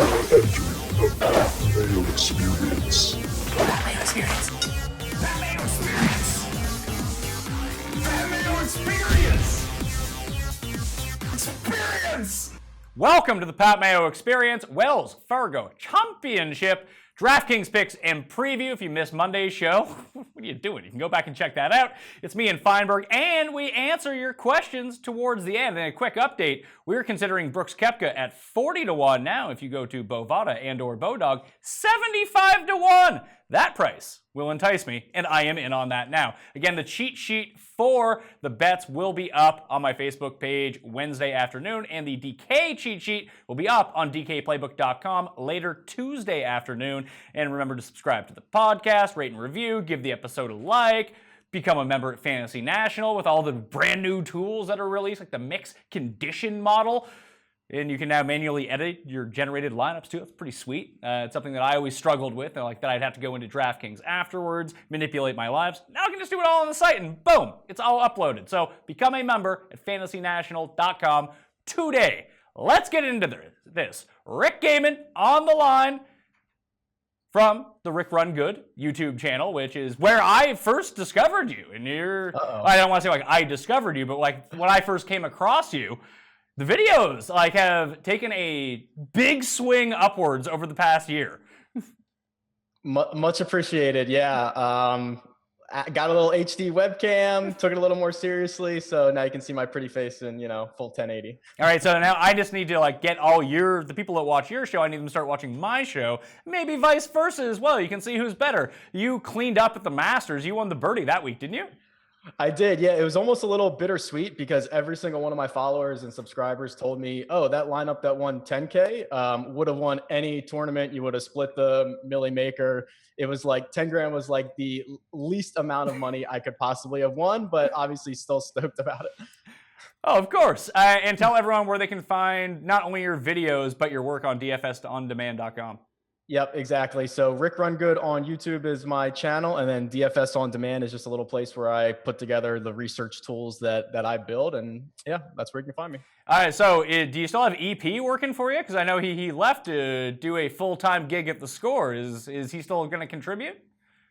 The Mayo Experience. Mayo Experience. Mayo Experience. Mayo Experience. Experience. Welcome to the Pat Mayo Experience, Wells Fargo Championship DraftKings picks and preview. If you missed Monday's show, what are you doing? You can go back and check that out. It's me and Feinberg, and we answer your questions towards the end. And a quick update, we're considering Brooks Koepka at 40-1 now. If you go to Bovada and or Bodog, 75-1. That price will entice me, and I am in on that now. Again, the cheat sheet for the bets will be up on my Facebook page Wednesday afternoon, and the DK cheat sheet will be up on DKPlaybook.com later Tuesday afternoon. And remember to subscribe to the podcast, rate and review, give the episode a like, become a member at Fantasy National with all the brand new tools that are released, like the mix condition model. And you can now manually edit your generated lineups too. That's pretty sweet. It's something that I always struggled with, like that I'd have to go into DraftKings afterwards, manipulate my lives. Now I can just do it all on the site and boom, it's all uploaded. So become a member at fantasynational.com today. Let's get into this. Rick Gahmen on the line from the Rick Run Good YouTube channel, which is where I first discovered you. And I don't want to say like I discovered you, but like when I first came across you, the videos like have taken a big swing upwards over the past year. Much appreciated. Yeah. I got a little HD webcam, took it a little more seriously. So now you can see my pretty face in, full 1080. All right. So now I just need to like get all the people that watch your show. I need them to start watching my show, maybe vice versa as well. You can see who's better. You cleaned up at the Masters. You won the birdie that week, didn't you? I did, yeah. It was almost a little bittersweet because every single one of my followers and subscribers told me, oh, that lineup that won 10K would have won any tournament. You would have split the Millie Maker. It was like 10 grand was like the least amount of money I could possibly have won, but obviously still stoked about it. Oh, of course. And tell everyone where they can find not only your videos, but your work on dfsondemand.com. Yep, exactly. So Rick Run Good on YouTube is my channel, and then DFS On Demand is just a little place where I put together the research tools that I build, and yeah, that's where you can find me. All right, so do you still have EP working for you? Because I know he left to do a full-time gig at the Score. Is he still going to contribute?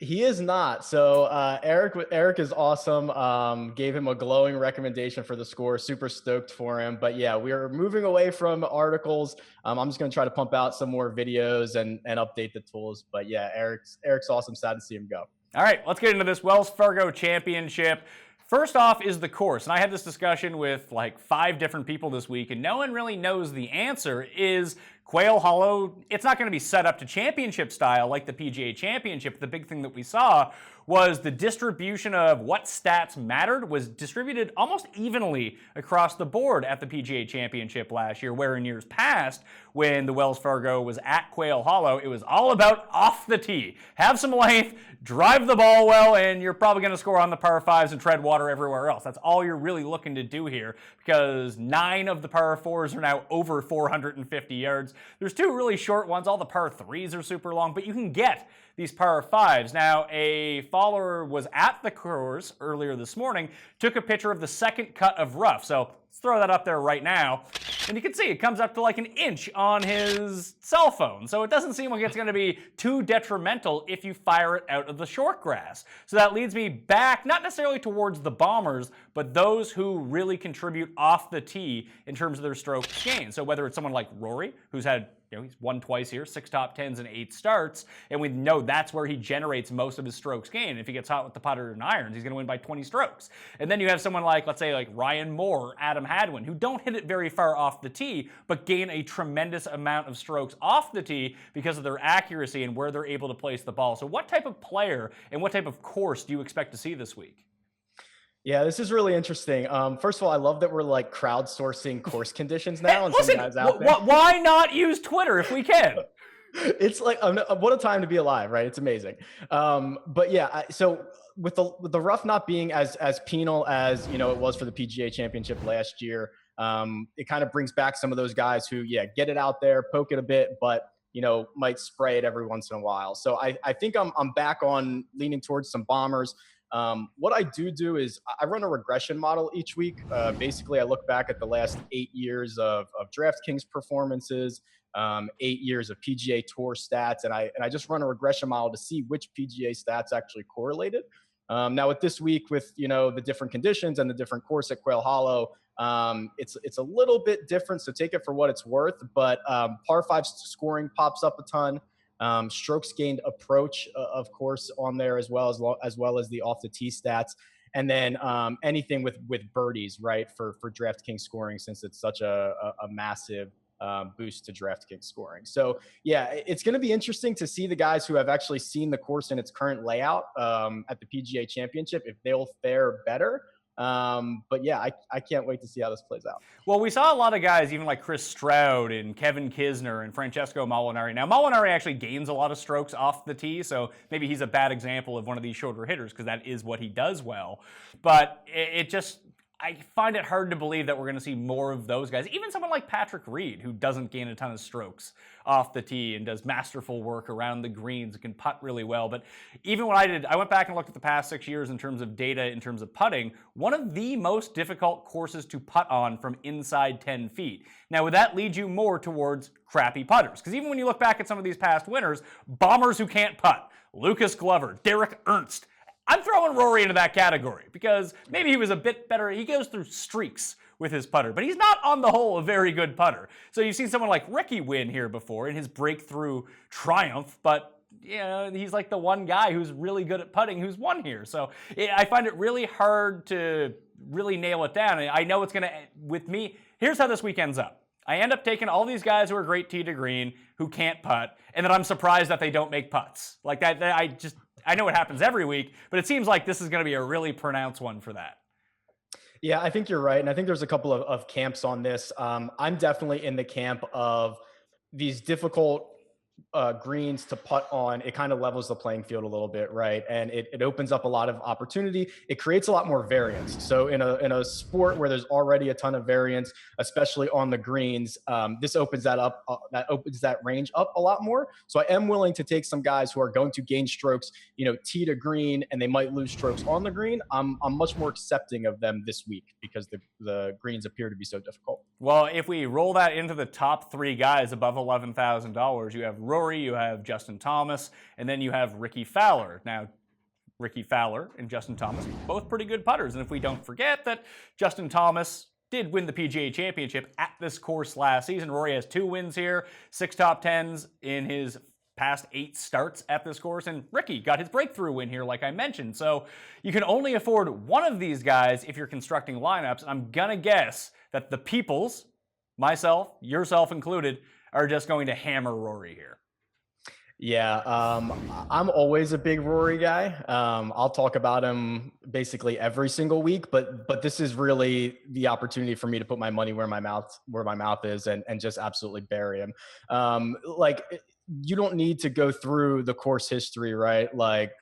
He is not. So Eric is awesome. Gave him a glowing recommendation for the Score. Super stoked for him. But yeah, we're moving away from articles. I'm just going to try to pump out some more videos and update the tools. But yeah, Eric's awesome. Sad to see him go. All right, let's get into this Wells Fargo Championship. First off is the course, and I had this discussion with like 5 different people this week, and no one really knows the answer. Is Quail Hollow, it's not going to be set up to championship style like the PGA Championship. The big thing that we saw was the distribution of what stats mattered was distributed almost evenly across the board at the PGA Championship last year, where in years past, when the Wells Fargo was at Quail Hollow, it was all about off the tee. Have some length, drive the ball well, and you're probably going to score on the par 5s and tread water everywhere else. That's all you're really looking to do here, because 9 of the par 4s are now over 450 yards. There's 2 really short ones. All the par 3s are super long, but you can get these par 5s. Now, a follower was at the course earlier this morning, took a picture of the second cut of rough. So let's throw that up there right now. And you can see it comes up to like an inch on his cell phone. So it doesn't seem like it's going to be too detrimental if you fire it out of the short grass. So that leads me back, not necessarily towards the bombers, but those who really contribute off the tee in terms of their stroke gain. So whether it's someone like Rory, who's had he's won twice here, 6 top 10s and 8 starts, and we know that's where he generates most of his strokes gain. If he gets hot with the putter and irons, he's going to win by 20 strokes. And then you have someone like, let's say, like Ryan Moore or Adam Hadwin, who don't hit it very far off the tee, but gain a tremendous amount of strokes off the tee because of their accuracy and where they're able to place the ball. So what type of player and what type of course do you expect to see this week? Yeah, this is really interesting. First of all, I love that we're like crowdsourcing course conditions now. And listen, some guys out there. Why not use Twitter if we can? It's like, what a time to be alive, right? It's amazing. But yeah, so with the rough not being as penal as, it was for the PGA Championship last year, it kind of brings back some of those guys who, get it out there, poke it a bit, but, might spray it every once in a while. So I think I'm back on leaning towards some bombers. What I do is I run a regression model each week. Basically, I look back at the last 8 years of DraftKings performances, 8 years of PGA Tour stats, and I just run a regression model to see which PGA stats actually correlated. Now with this week, with the different conditions and the different course at Quail Hollow, it's a little bit different. So take it for what it's worth. But par five scoring pops up a ton. Strokes gained approach, of course, on there as well as the off the tee stats. And then anything with birdies, right, for DraftKings scoring, since it's such a massive boost to DraftKings scoring. So yeah, it's going to be interesting to see the guys who have actually seen the course in its current layout at the PGA Championship, if they'll fare better. But yeah, I can't wait to see how this plays out. Well, we saw a lot of guys, even like Chris Stroud and Kevin Kisner and Francesco Molinari. Now, Molinari actually gains a lot of strokes off the tee, so maybe he's a bad example of one of these shorter hitters because that is what he does well. But I find it hard to believe that we're going to see more of those guys. Even someone like Patrick Reed, who doesn't gain a ton of strokes off the tee and does masterful work around the greens and can putt really well. But even what I went back and looked at the past 6 years in terms of data, in terms of putting, one of the most difficult courses to putt on from inside 10 feet. Now, would that lead you more towards crappy putters? Because even when you look back at some of these past winners, bombers who can't putt, Lucas Glover, Derek Ernst, I'm throwing Rory into that category because maybe he was a bit better. He goes through streaks with his putter, but he's not on the whole a very good putter. So you've seen someone like Ricky win here before in his breakthrough triumph, but he's like the one guy who's really good at putting who's won here. So I find it really hard to really nail it down. I know it's going to, with me, here's how this week ends up. I end up taking all these guys who are great tee to green, who can't putt, and then I'm surprised that they don't make putts. Like that I know it happens every week, but it seems like this is going to be a really pronounced one for that. Yeah, I think you're right. And I think there's a couple of camps on this. I'm definitely in the camp of these difficult greens to putt on. It kind of levels the playing field a little bit, right? And it opens up a lot of opportunity. It creates a lot more variance. So in a sport where there's already a ton of variance, especially on the greens, this opens that up. That opens that range up a lot more. So I am willing to take some guys who are going to gain strokes, tee to green, and they might lose strokes on the green. I'm much more accepting of them this week because the greens appear to be so difficult. Well, if we roll that into the top three guys above $11,000, you have Rory, you have Justin Thomas, and then you have Ricky Fowler. Now, Ricky Fowler and Justin Thomas, both pretty good putters. And if we don't forget that Justin Thomas did win the PGA Championship at this course last season. Rory has 2 wins here, 6 top 10s in his past 8 starts at this course, and Ricky got his breakthrough win here, like I mentioned. So you can only afford one of these guys if you're constructing lineups. I'm gonna guess that the peoples, myself, yourself included, are just going to hammer Rory here. Yeah, I'm always a big Rory guy. I'll talk about him basically every single week, but this is really the opportunity for me to put my money where my mouth is and just absolutely bury him. You don't need to go through the course history, right? Like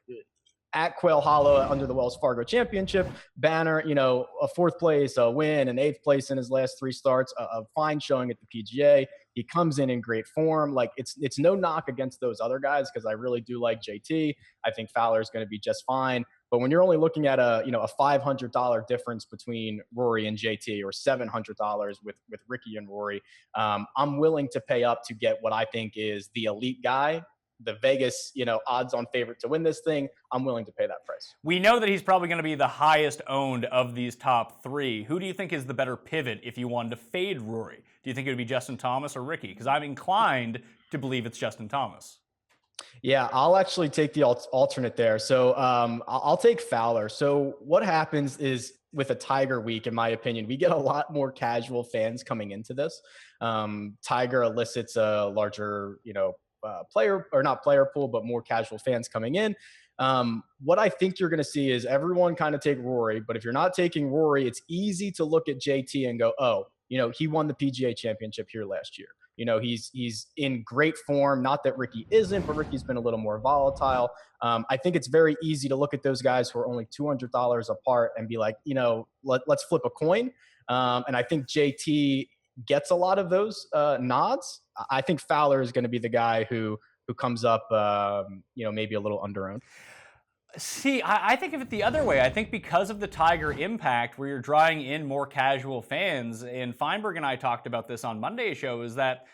at Quail Hollow under the Wells Fargo Championship banner, a 4th place, a win, an 8th place in his last 3 starts, a fine showing at the PGA. He comes in great form. Like it's no knock against those other guys because I really do like JT. I think Fowler is going to be just fine. But when you're only looking at a $500 difference between Rory and JT, or $700 with Ricky and Rory, I'm willing to pay up to get what I think is the elite guy, the Vegas, odds on favorite to win this thing. I'm willing to pay that price. We know that he's probably going to be the highest owned of these top 3. Who do you think is the better pivot if you wanted to fade Rory? Do you think it would be Justin Thomas or Ricky? Because I'm inclined to believe it's Justin Thomas. Yeah, I'll actually take the alternate there. So I'll take Fowler. So what happens is with a Tiger week, in my opinion, we get a lot more casual fans coming into this. Tiger elicits a larger, player pool, but more casual fans coming in. What I think you're going to see is everyone kind of take Rory, but if you're not taking Rory, it's easy to look at JT and go, oh, he won the PGA Championship here last year. He's in great form. Not that Ricky isn't, but Ricky's been a little more volatile. I think it's very easy to look at those guys who are only $200 apart and be like, let's flip a coin. And I think JT gets a lot of those nods. I think Fowler is going to be the guy who comes up, maybe a little under-owned. See, I think of it the other way. I think because of the Tiger impact, where you're drawing in more casual fans, and Feinberg and I talked about this on Monday's show, is that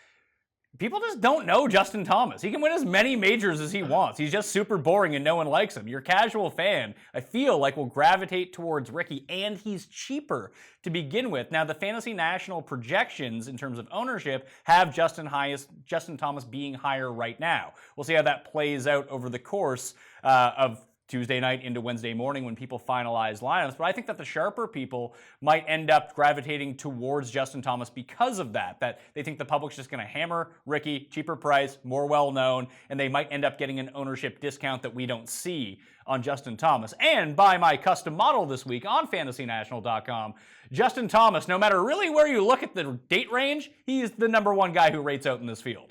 People just don't know Justin Thomas. He can win as many majors as he wants. He's just super boring and no one likes him. Your casual fan, I feel like, will gravitate towards Ricky, and he's cheaper to begin with. Now, the Fantasy National projections in terms of ownership have Justin Thomas being higher right now. We'll see how that plays out over the course of Tuesday night into Wednesday morning when people finalize lineups. But I think that the sharper people might end up gravitating towards Justin Thomas because of that they think the public's just going to hammer Ricky, cheaper price, more well-known, and they might end up getting an ownership discount that we don't see on Justin Thomas. And by my custom model this week on FantasyNational.com, Justin Thomas, no matter really where you look at the date range, he's the number one guy who rates out in this field.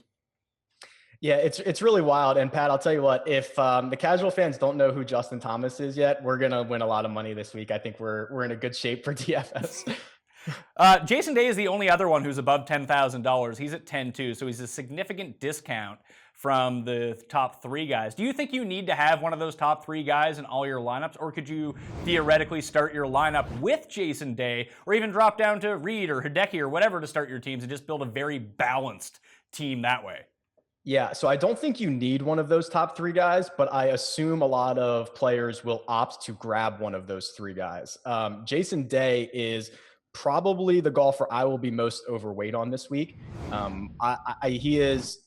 Yeah, it's really wild. And Pat, I'll tell you what, if the casual fans don't know who Justin Thomas is yet, we're going to win a lot of money this week. I think we're in a good shape for DFS. Jason Day is the only other one who's above $10,000. He's at 10-2, so he's a significant discount from the top three guys. Do you think you need to have one of those top three guys in all your lineups, or could you theoretically start your lineup with Jason Day, or even drop down to Reed or Hideki or whatever to start your teams and just build a very balanced team that way? Yeah, so I don't think you need one of those top three guys, but I assume a lot of players will opt to grab one of those three guys. Jason Day is probably the golfer I will be most overweight on this week. He is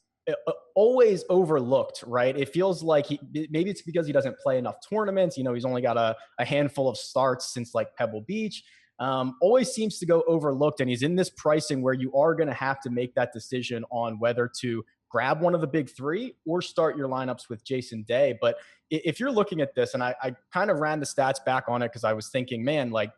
always overlooked, right? It feels like maybe it's because he doesn't play enough tournaments. He's only got a handful of starts since like Pebble Beach. Always seems to go overlooked, and he's in this pricing where you are going to have to make that decision on whether to grab one of the big three or start your lineups with Jason Day. But if you're looking at this, and I kind of ran the stats back on it because I was thinking, man, like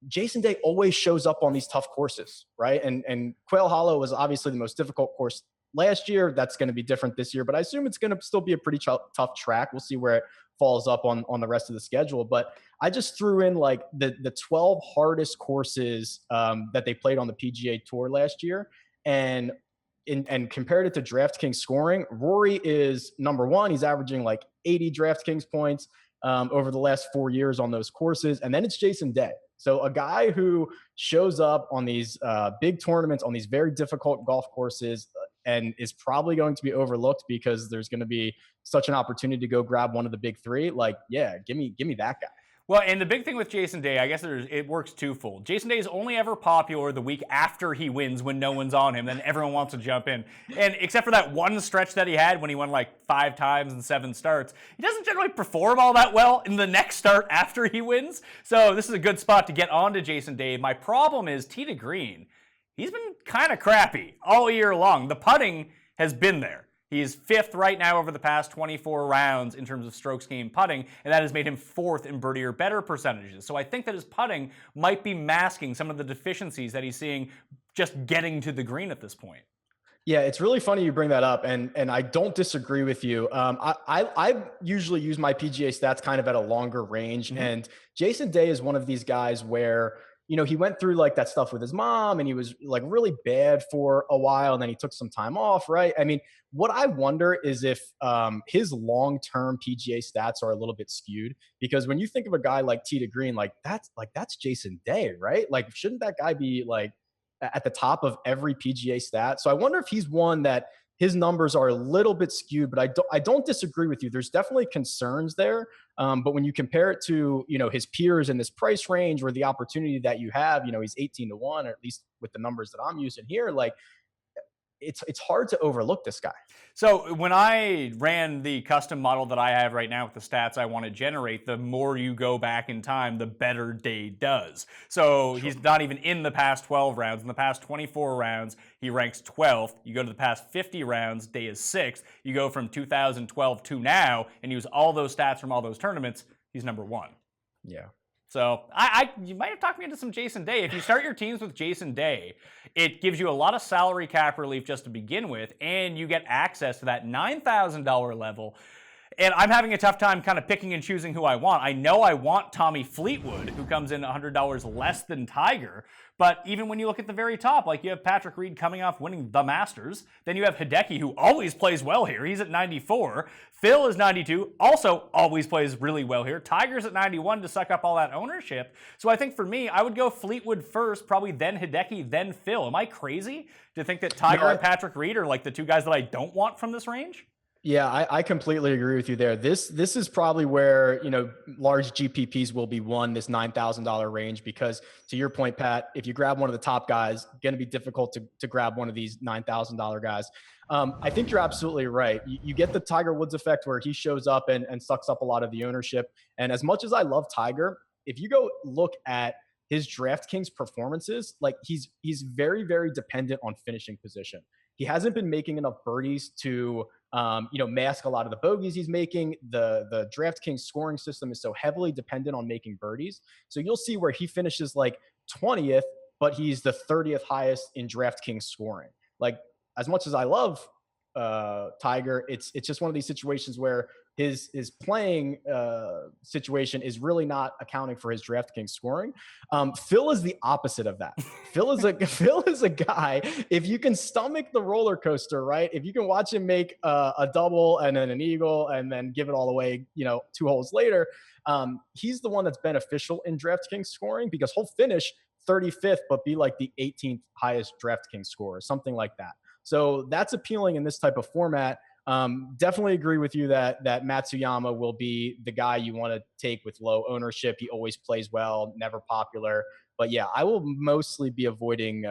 Jason Day always shows up on these tough courses, right? And Quail Hollow was obviously the most difficult course last year. That's going to be different this year, but I assume it's going to still be a pretty tough track. We'll see where it falls up on the rest of the schedule. But I just threw in like the 12 hardest courses that they played on the PGA Tour last year, and compared it to DraftKings scoring. Rory is number one. He's averaging like 80 DraftKings points over the last 4 years on those courses. And then it's Jason Day. So a guy who shows up on these big tournaments, on these very difficult golf courses, and is probably going to be overlooked because there's going to be such an opportunity to go grab one of the big three. Like, yeah, give me that guy. Well, and the big thing with Jason Day, I guess it works twofold. Jason Day is only ever popular the week after he wins when no one's on him. Then everyone wants to jump in. And except for that one stretch that he had when he won like 5 times in 7 starts, he doesn't generally perform all that well in the next start after he wins. So this is a good spot to get onto Jason Day. My problem is tee to green. He's been kind of crappy all year long. The putting has been there. He's 5th right now over the past 24 rounds in terms of strokes gained putting, and that has made him 4th in birdie or better percentages. So I think that his putting might be masking some of the deficiencies that he's seeing just getting to the green at this point. Yeah, it's really funny you bring that up, and I don't disagree with you. I usually use my PGA stats kind of at a longer range, and Jason Day is one of these guys where he went through like that stuff with his mom and he was like really bad for a while and then he took some time off, right? I mean, what I wonder is if his long-term PGA stats are a little bit skewed, because when you think of a guy like tee to green, that's Jason Day, right? Like, shouldn't that guy be like at the top of every PGA stat? So I wonder if he's one that his numbers are a little bit skewed, but I don't disagree with you. There's definitely concerns there. But when you compare it to, his peers in this price range or the opportunity that you have, he's 18-1, or at least with the numbers that I'm using here, like it's hard to overlook this guy. So when I ran the custom model that I have right now with the stats I want to generate, the more you go back in time, the better Day does. So he's not even in the past 12 rounds. In the past 24 rounds, he ranks 12th. You go to the past 50 rounds, Day is 6th. You go from 2012 to now and use all those stats from all those tournaments, he's number 1. Yeah. So you might have talked me into some Jason Day. If you start your teams with Jason Day, it gives you a lot of salary cap relief just to begin with, and you get access to that $9,000 level. And I'm having a tough time kind of picking and choosing who I want. I know I want Tommy Fleetwood, who comes in $100 less than Tiger. But even when you look at the very top, like you have Patrick Reed coming off winning the Masters. Then you have Hideki, who always plays well here. He's at 94. Phil is 92, also always plays really well here. Tiger's at 91 to suck up all that ownership. So I think for me, I would go Fleetwood first, probably then Hideki, then Phil. Am I crazy to think that Tiger and Patrick Reed are like the two guys that I don't want from this range? Yeah, I completely agree with you there. This is probably where, large GPPs will be won, this $9,000 range, because to your point, Pat, if you grab one of the top guys, going to be difficult to grab one of these $9,000 guys. I think you're absolutely right. You get the Tiger Woods effect where he shows up and sucks up a lot of the ownership. And as much as I love Tiger, if you go look at his DraftKings performances, like he's very, very dependent on finishing position. He hasn't been making enough birdies to mask a lot of the bogeys he's making. The DraftKings scoring system is so heavily dependent on making birdies. So you'll see where he finishes like 20th, but he's the 30th highest in DraftKings scoring. Like, as much as I love Tiger, it's just one of these situations where his playing situation is really not accounting for his DraftKings scoring. Phil is the opposite of that. Phil is a guy, if you can stomach the roller coaster, right? If you can watch him make a double and then an eagle and then give it all away, 2 holes later, he's the one that's beneficial in DraftKings scoring because he'll finish 35th, but be like the 18th highest DraftKings scorer, something like that. So that's appealing in this type of format. Definitely agree with you that Matsuyama will be the guy you want to take with low ownership. He always plays well, never popular. But yeah, I will mostly be avoiding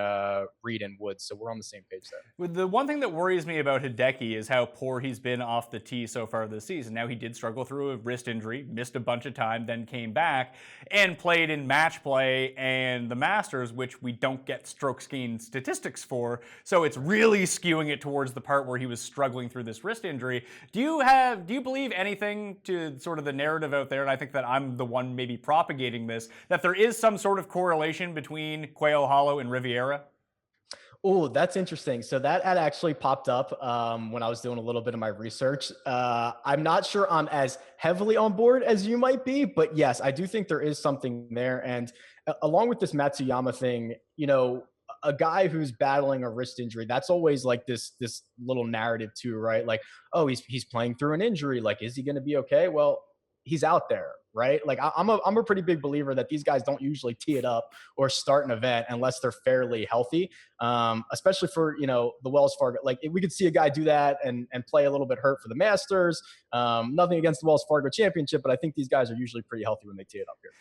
Reed and Woods, so we're on the same page there. The one thing that worries me about Hideki is how poor he's been off the tee so far this season. Now, he did struggle through a wrist injury, missed a bunch of time, then came back and played in match play and the Masters, which we don't get strokes gained statistics for. So it's really skewing it towards the part where he was struggling through this wrist injury. Do you believe anything to sort of the narrative out there, and I think that I'm the one maybe propagating this, that there is some sort of correlation between Quail Hollow and Riviera? Oh, that's interesting. So that ad actually popped up when I was doing a little bit of my research. I'm not sure I'm as heavily on board as you might be, but yes, I do think there is something there. And along with this Matsuyama thing, a guy who's battling a wrist injury, that's always like this little narrative too, right? Like, oh, he's playing through an injury. Like, is he going to be okay? Well, he's out there, right? Like I'm a pretty big believer that these guys don't usually tee it up or start an event unless they're fairly healthy, especially for, the Wells Fargo. Like we could see a guy do that and play a little bit hurt for the Masters. Nothing against the Wells Fargo Championship, but I think these guys are usually pretty healthy when they tee it up here.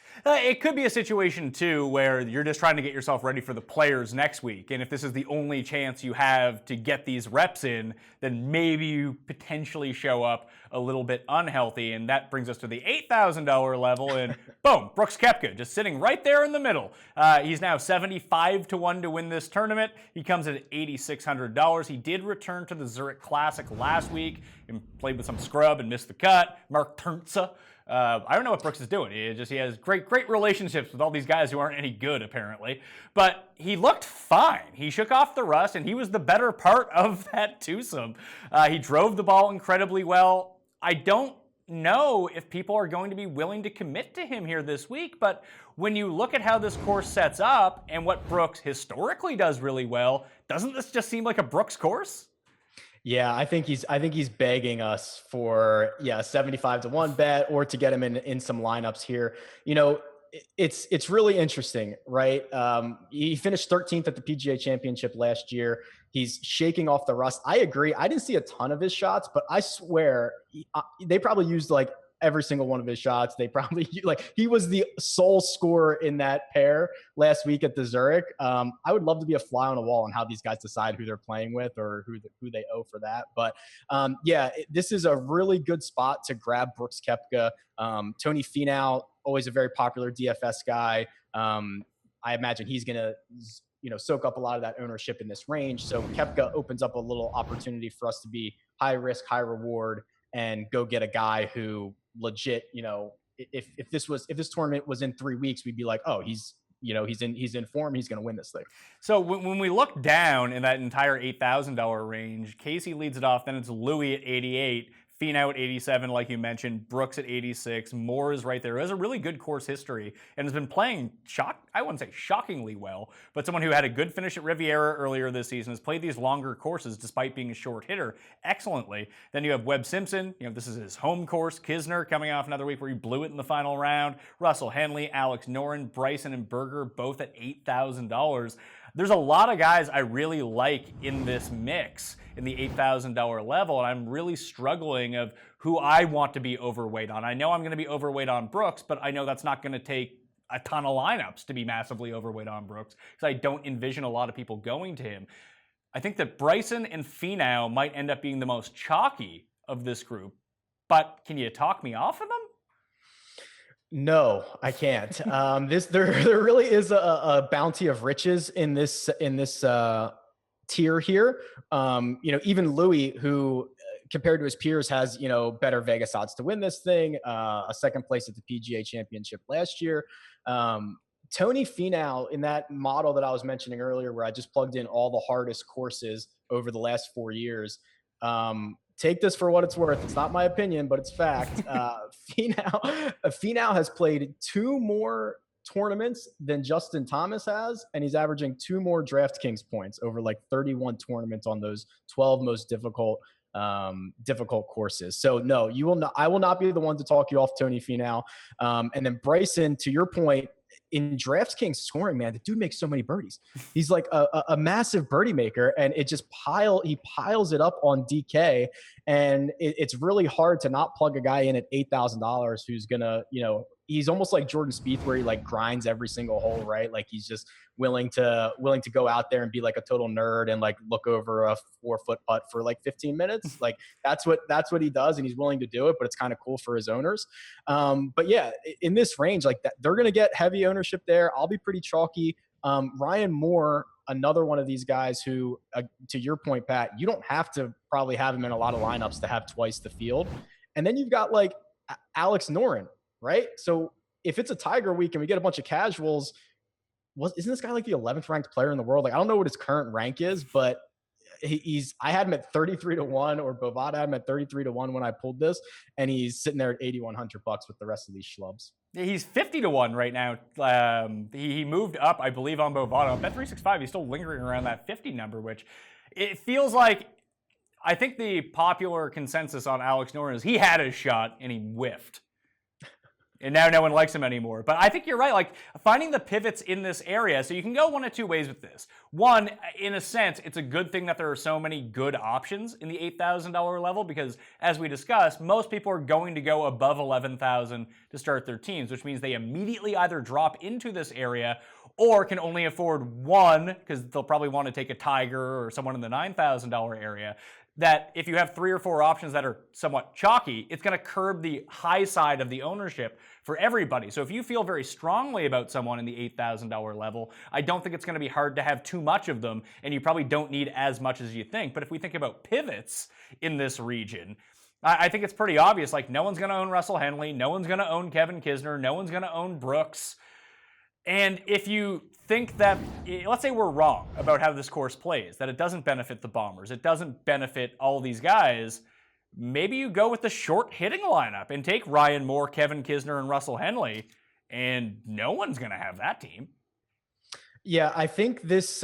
It could be a situation, too, where you're just trying to get yourself ready for the Players next week. And if this is the only chance you have to get these reps in, then maybe you potentially show up a little bit unhealthy. And that brings us to the $8,000 level. And boom, Brooks Koepka just sitting right there in the middle. He's now 75 to 1 to win this tournament. He comes in at $8,600. He did return to the Zurich Classic last week and played with some scrub and missed the cut. Mark Turnza. I don't know what Brooks is doing. He has great relationships with all these guys who aren't any good, apparently. But he looked fine. He shook off the rust, and he was the better part of that twosome. He drove the ball incredibly well. I don't know if people are going to be willing to commit to him here this week, but when you look at how this course sets up and what Brooks historically does really well, doesn't this just seem like a Brooks course? Yeah, I think he's begging us for 75 to 1 bet or to get him in some lineups here. It's really interesting, right? He finished 13th at the PGA Championship last year. He's shaking off the rust. I agree. I didn't see a ton of his shots, but I swear they probably used like every single one of his shots. They probably he was the sole scorer in that pair last week at the Zurich. I would love to be a fly on the wall on how these guys decide who they're playing with or who they owe for that. But this is a really good spot to grab Brooks Koepka. Tony Finau, always a very popular DFS guy. I imagine he's going to soak up a lot of that ownership in this range. So Koepka opens up a little opportunity for us to be high risk, high reward, and go get a guy who legit, if this tournament was in 3 weeks, we'd be like, oh, he's in form. He's going to win this thing. So when we look down in that entire $8,000 range, Casey leads it off. Then it's Louis at 88, Finau at 87, like you mentioned, Brooks at 86, Moore is right there. He has a really good course history and has been playing, I wouldn't say shockingly well, but someone who had a good finish at Riviera earlier this season, has played these longer courses despite being a short hitter excellently. Then you have Webb Simpson, this is his home course. Kisner coming off another week where he blew it in the final round. Russell Henley, Alex Noren, Bryson, and Berger both at $8,000. There's a lot of guys I really like in this mix in the $8,000 level, and I'm really struggling of who I want to be overweight on. I know I'm going to be overweight on Brooks, but I know that's not going to take a ton of lineups to be massively overweight on Brooks because I don't envision a lot of people going to him. I think that Bryson and Finau might end up being the most chalky of this group, but can you talk me off of them? No, I can't. There really is a bounty of riches in this tier here. Even Louis, who compared to his peers has better Vegas odds to win this thing, a second place at the PGA Championship last year. Tony Finau, in that model that I was mentioning earlier, where I just plugged in all the hardest courses over the last 4 years. Take this for what it's worth. It's not my opinion, but it's fact. Finau has played 2 more tournaments than Justin Thomas has, and he's averaging 2 more DraftKings points over like 31 tournaments on those 12 most difficult courses. So no, you will not. I will not be the one to talk you off Tony Finau. And then Bryson, to your point, in DraftKings scoring, man, the dude makes so many birdies. He's like a massive birdie maker, and he piles it up on DK, and it's really hard to not plug a guy in at $8,000 who's gonna, he's almost like Jordan Spieth, where he like grinds every single hole, right? Like he's just willing to go out there and be like a total nerd and like look over a 4-foot putt for like 15 minutes. Like that's what he does, and he's willing to do it, but it's kind of cool for his owners. But yeah, in this range, like that, they're going to get heavy ownership there. I'll be pretty chalky. Ryan Moore, another one of these guys who, to your point, Pat, you don't have to probably have him in a lot of lineups to have twice the field. And then you've got like Alex Noren, right? So if it's a Tiger week and we get a bunch of casuals, isn't this guy like the 11th ranked player in the world? Like, I don't know what his current rank is, but I had him at 33-1, or Bovada had him at 33-1 when I pulled this, and he's sitting there at $8,100 with the rest of these schlubs. He's 50-1 right now. He moved up, I believe, on Bovada. Bet 365, he's still lingering around that 50 number, which it feels like, I think the popular consensus on Alex Noren is he had his shot and he whiffed. And now no one likes him anymore. But I think you're right, like finding the pivots in this area. So you can go one of 2 ways with this. One, in a sense, it's a good thing that there are so many good options in the $8,000 level, because as we discussed, most people are going to go above $11,000 to start their teams, which means they immediately either drop into this area or can only afford one, because they'll probably want to take a Tiger or someone in the $9,000 area. That if you have 3 or 4 options that are somewhat chalky, it's going to curb the high side of the ownership for everybody. So if you feel very strongly about someone in the $8,000 level, I don't think it's going to be hard to have too much of them, and you probably don't need as much as you think. But if we think about pivots in this region, I think it's pretty obvious. Like, no one's going to own Russell Henley, no one's going to own Kevin Kisner, no one's going to own Brooks. And if you think that, let's say we're wrong about how this course plays, that it doesn't benefit the Bombers, it doesn't benefit all these guys, maybe you go with the short hitting lineup and take Ryan Moore, Kevin Kisner, and Russell Henley, and no one's going to have that team. Yeah, I think this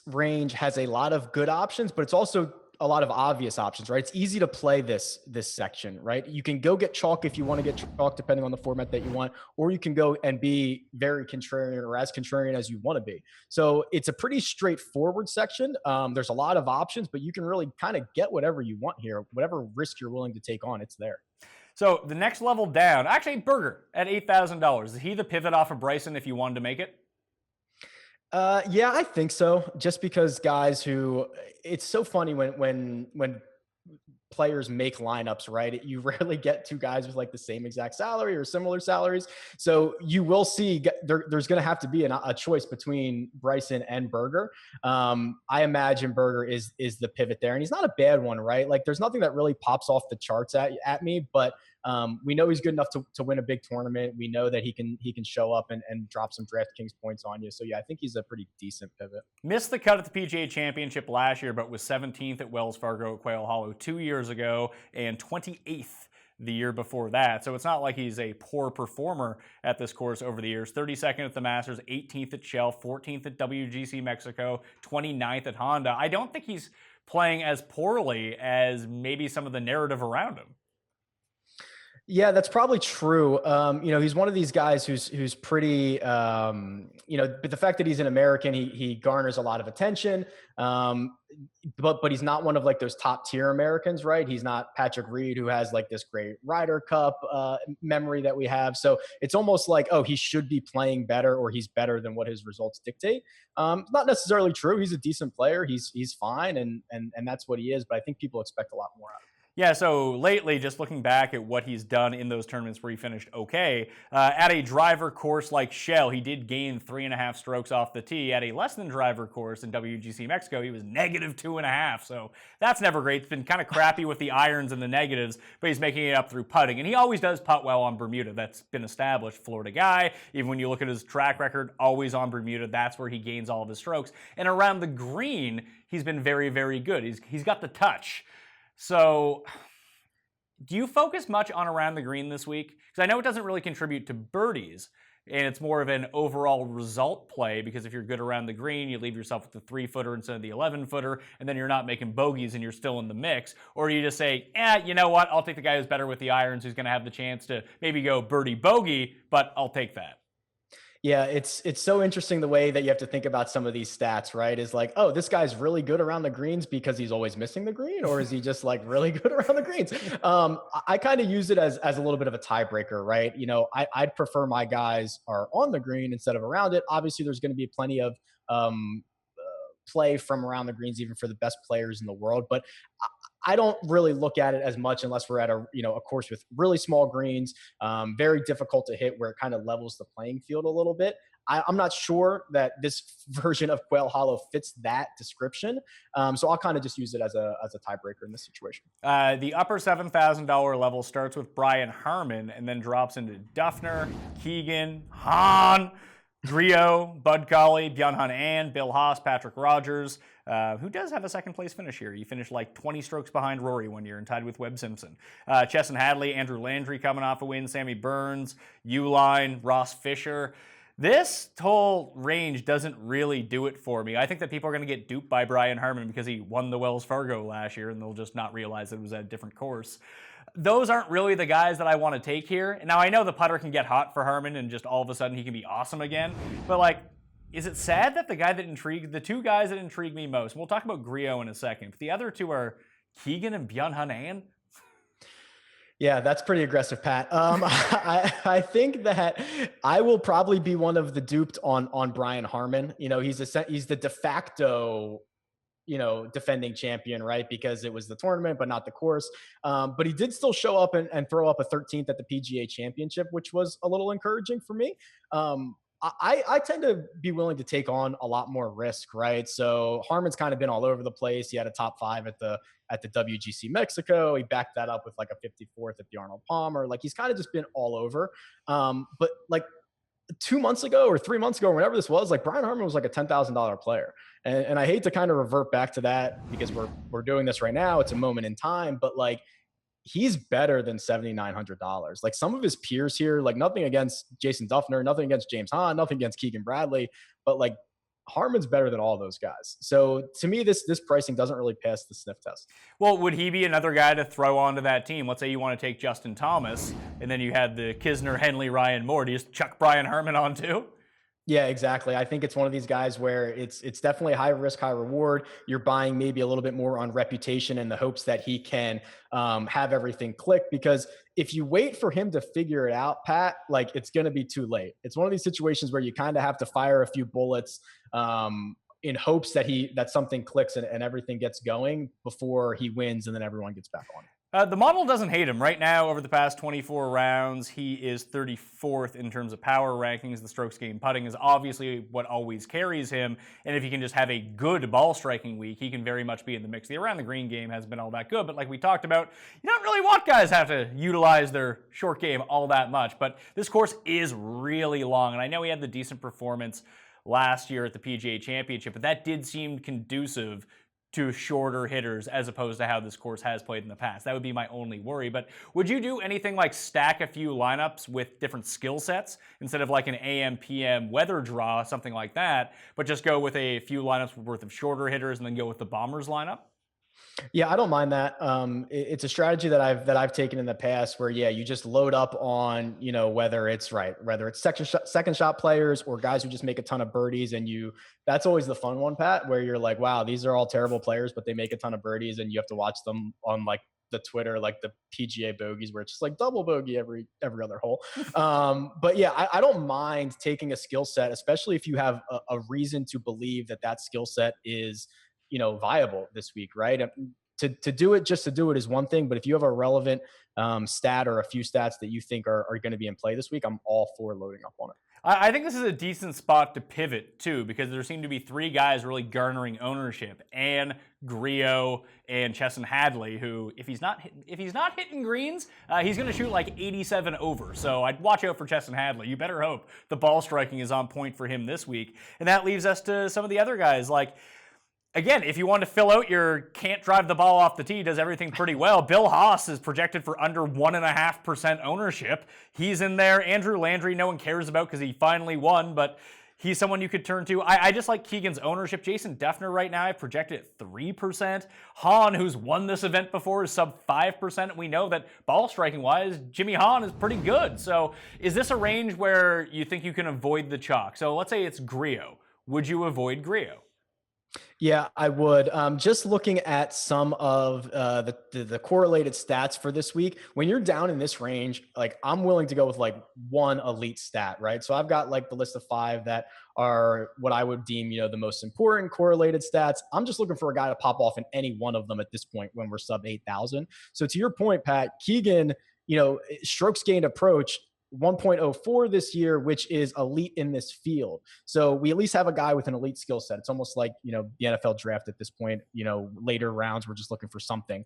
range has a lot of good options, but it's also a lot of obvious options, right? It's easy to play this section, right? You can go get chalk if you want to get chalk, depending on the format that you want, or you can go and be very contrarian, or as contrarian as you want to be. So it's a pretty straightforward section. There's a lot of options, but you can really kind of get whatever you want here. Whatever risk you're willing to take on, it's there. So the next level down, actually Berger at $8,000. Is he the pivot off of Bryson if you wanted to make it? Yeah, I think so. Just because guys who, it's so funny when players make lineups, right? You rarely get 2 guys with like the same exact salary or similar salaries. So you will see there's going to have to be a choice between Bryson and Berger. I imagine Berger is the pivot there, and he's not a bad one, right? Like, there's nothing that really pops off the charts at me, but We know he's good enough to win a big tournament. We know that he can show up and drop some DraftKings points on you. So yeah, I think he's a pretty decent pivot. Missed the cut at the PGA Championship last year, but was 17th at Wells Fargo at Quail Hollow 2 years ago and 28th the year before that. So it's not like he's a poor performer at this course over the years. 32nd at the Masters, 18th at Shell, 14th at WGC Mexico, 29th at Honda. I don't think he's playing as poorly as maybe some of the narrative around him. Yeah, that's probably true. He's one of these guys who's pretty, but the fact that he's an American, he garners a lot of attention. But he's not one of like those top tier Americans, right? He's not Patrick Reed, who has like this great Ryder Cup memory that we have. So it's almost like, oh, he should be playing better, or he's better than what his results dictate. Not necessarily true. He's a decent player. He's fine, and that's what he is. But I think people expect a lot more out of him. Yeah, so lately, just looking back at what he's done in those tournaments where he finished okay, at a driver course like Shell, he did gain 3.5 strokes off the tee. At a less than driver course in WGC Mexico, he was negative 2.5. So that's never great. It's been kind of crappy with the irons and the negatives, but he's making it up through putting. And he always does putt well on Bermuda. That's been established. Florida guy, even when you look at his track record, always on Bermuda. That's where he gains all of his strokes. And around the green, he's been very, very good. He's got the touch. So, do you focus much on around the green this week? Because I know it doesn't really contribute to birdies, and it's more of an overall result play, because if you're good around the green, you leave yourself with the 3-footer instead of the 11-footer, and then you're not making bogeys and you're still in the mix. Or you just say, you know what, I'll take the guy who's better with the irons, who's going to have the chance to maybe go birdie bogey, but I'll take that. Yeah, it's so interesting the way that you have to think about some of these stats, right? Is like, oh, this guy's really good around the greens because he's always missing the green, or is he just like really good around the greens? I kind of use it as a little bit of a tiebreaker, right? I'd prefer my guys are on the green instead of around it. Obviously, there's going to be plenty of play from around the greens, even for the best players in the world. But I don't really look at it as much unless we're at a course with really small greens, very difficult to hit, where it kind of levels the playing field a little bit. I'm not sure that this version of Quail Hollow fits that description. So I'll kind of just use it as a tiebreaker in this situation. The upper $7,000 level starts with Brian Harman and then drops into Duffner, Keegan, Hahn, Griot, Bud Colley, Byung-Hun An, Bill Haas, Patrick Rogers, who does have a second place finish here. He finished like 20 strokes behind Rory one year and tied with Webb Simpson. Chesson Hadley, Andrew Landry coming off a win, Sammy Burns, Uline, Ross Fisher. This whole range doesn't really do it for me. I think that people are going to get duped by Brian Harman because he won the Wells Fargo last year, and they'll just not realize it was at a different course. Those aren't really the guys that I want to take here. Now, I know the putter can get hot for Harman and just all of a sudden he can be awesome again. But, like, is it sad that the two guys that intrigue me most, and we'll talk about Griot in a second, but the other two are Keegan and Byung-Hun An? Yeah, that's pretty aggressive, Pat. I think that I will probably be one of the duped on Brian Harman. He's the de facto defending champion, right? Because it was the tournament, but not the course. But he did still show up and throw up a 13th at the PGA Championship, which was a little encouraging for me. I tend to be willing to take on a lot more risk, right? So Harman's kind of been all over the place. He had a top 5 at the WGC Mexico. He backed that up with like a 54th at the Arnold Palmer. Like, he's kind of just been all over. But like 2 months ago or 3 months ago, or whenever this was, like, Brian Harman was like a $10,000 player. And I hate to kind of revert back to that because we're doing this right now. It's a moment in time, but like, he's better than $7,900. Like, some of his peers here, like, nothing against Jason Duffner, nothing against James Hahn, nothing against Keegan Bradley, but like, Harman's better than all those guys. So to me, this pricing doesn't really pass the sniff test. Well, would he be another guy to throw onto that team? Let's say you want to take Justin Thomas, and then you had the Kisner, Henley, Ryan Moore. Do you just chuck Brian Harman on too? Yeah, exactly. I think it's one of these guys where it's definitely high risk, high reward. You're buying maybe a little bit more on reputation in the hopes that he can have everything click. Because if you wait for him to figure it out, Pat, like, it's going to be too late. It's one of these situations where you kind of have to fire a few bullets in hopes that something clicks and everything gets going before he wins, and then everyone gets back on. The model doesn't hate him. Right now, over the past 24 rounds, he is 34th in terms of power rankings. The strokes gained putting is obviously what always carries him. And if he can just have a good ball striking week, he can very much be in the mix. The around the green game hasn't been all that good, but like we talked about, you don't really want guys to have to utilize their short game all that much. But this course is really long, and I know he had the decent performance last year at the PGA Championship, but that did seem conducive to shorter hitters as opposed to how this course has played in the past. That would be my only worry. But would you do anything like stack a few lineups with different skill sets instead of like an AM, PM weather draw, something like that, but just go with a few lineups worth of shorter hitters and then go with the Bombers lineup? Yeah, I don't mind that. It's a strategy that I've taken in the past where, yeah, you just load up on, whether it's second shot players or guys who just make a ton of birdies, and that's always the fun one, Pat, where you're like, wow, these are all terrible players, but they make a ton of birdies, and you have to watch them on like the Twitter, like the PGA bogeys, where it's just like double bogey every other hole. But yeah, I don't mind taking a skill set, especially if you have a reason to believe that skill set is viable this week, right? To do it just to do it is one thing, but if you have a relevant stat or a few stats that you think are going to be in play this week, I'm all for loading up on it. I think this is a decent spot to pivot too, because there seem to be three guys really garnering ownership: Ann, Griot, and Chesson Hadley, who, if he's not hitting greens, he's going to shoot like 87 over. So I'd watch out for Chesson Hadley. You better hope the ball striking is on point for him this week. And that leaves us to some of the other guys, like, again, if you want to fill out your can't drive the ball off the tee, does everything pretty well, Bill Haas is projected for under 1.5% ownership. He's in there. Andrew Landry, no one cares about because he finally won, but he's someone you could turn to. I just like Keegan's ownership. Jason Deffner right now, I projected at 3%. Hahn, who's won this event before, is sub 5%. We know that ball striking wise, Jimmy Hahn is pretty good. So is this a range where you think you can avoid the chalk? So let's say it's Griot. Would you avoid Griot? Yeah, I would. Just looking at some of the correlated stats for this week, when you're down in this range, like I'm willing to go with like one elite stat, right? So I've got like the list of 5 that are what I would deem, the most important correlated stats. I'm just looking for a guy to pop off in any one of them at this point when we're sub 8,000. So to your point, Pat, Keegan, strokes gained approach 1.04 this year, which is elite in this field. So we at least have a guy with an elite skill set. It's almost like, the NFL draft at this point, later rounds, we're just looking for something.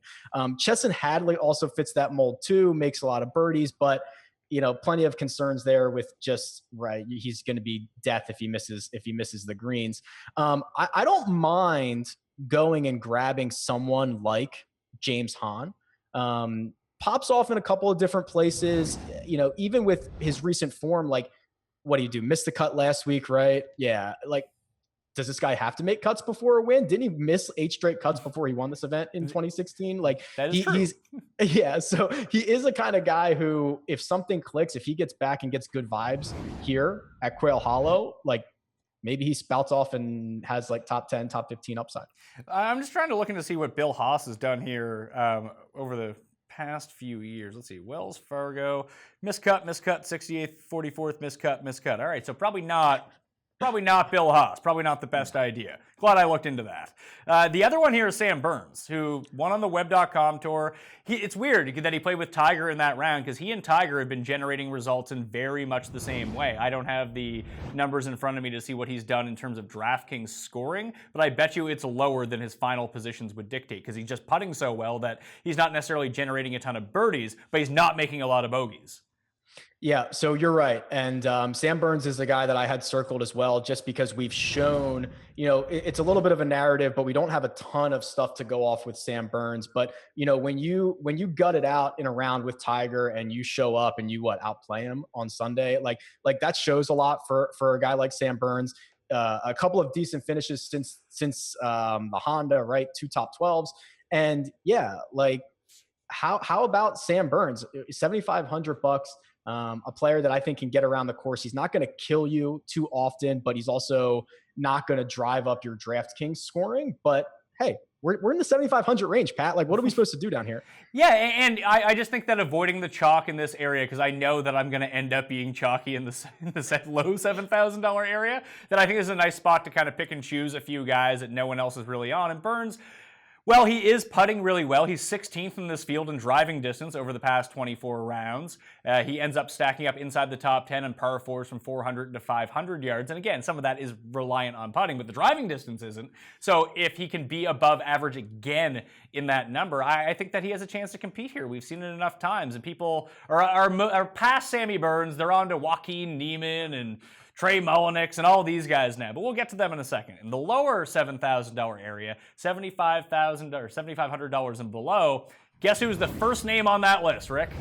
Chesson Hadley also fits that mold too, makes a lot of birdies, but plenty of concerns there with just, right, he's going to be death if he misses the greens. I don't mind going and grabbing someone like James Hahn. Pops off in a couple of different places, even with his recent form. Like, what do you do? Missed the cut last week, right? Yeah. Like, does this guy have to make cuts before a win? Didn't he miss 8 straight cuts before he won this event in 2016? Like, that is true. So he is a kind of guy who, if something clicks, if he gets back and gets good vibes here at Quail Hollow, like, maybe he spouts off and has like top 10, top 15 upside. I'm just trying to look into see what Bill Haas has done here over the past few years. Let's see. Wells Fargo, miscut, 68th, 44th, miscut. All right, so probably not Bill Haas. Probably not the best idea. Glad I looked into that. The other one here is Sam Burns, who won on the Web.com tour. It's weird that he played with Tiger in that round because he and Tiger have been generating results in very much the same way. I don't have the numbers in front of me to see what he's done in terms of DraftKings scoring, but I bet you it's lower than his final positions would dictate because he's just putting so well that he's not necessarily generating a ton of birdies, but he's not making a lot of bogeys. Yeah, so you're right. And Sam Burns is the guy that I had circled as well, just because we've shown, it's a little bit of a narrative, but we don't have a ton of stuff to go off with Sam Burns. But, when you gut it out in a round with Tiger and you show up and you outplay him on Sunday, like that shows a lot for a guy like Sam Burns. A couple of decent finishes since the Honda, right? 2 top 12s. And yeah, like how about Sam Burns? $7,500. A player that I think can get around the course. He's not going to kill you too often, but he's also not going to drive up your DraftKings scoring. But hey, we're in the 7,500 range, Pat. Like, what are we supposed to do down here? Yeah, and I just think that avoiding the chalk in this area, because I know that I'm going to end up being chalky in the low $7,000 area, that I think is a nice spot to kind of pick and choose a few guys that no one else is really on. And Burns, Well, he is putting really well. He's 16th in this field in driving distance over the past 24 rounds. He ends up stacking up inside the top 10 in par fours from 400 to 500 yards. And again, some of that is reliant on putting, but the driving distance isn't. So if he can be above average again in that number, I think that he has a chance to compete here. We've seen it enough times, and people are past Sammy Burns. They're on to Joaquin Neiman and Trey Mullenix and all these guys now, but we'll get to them in a second. In the lower $7,000 area, $75,000 or $7,500 and below, guess who's the first name on that list, Rick?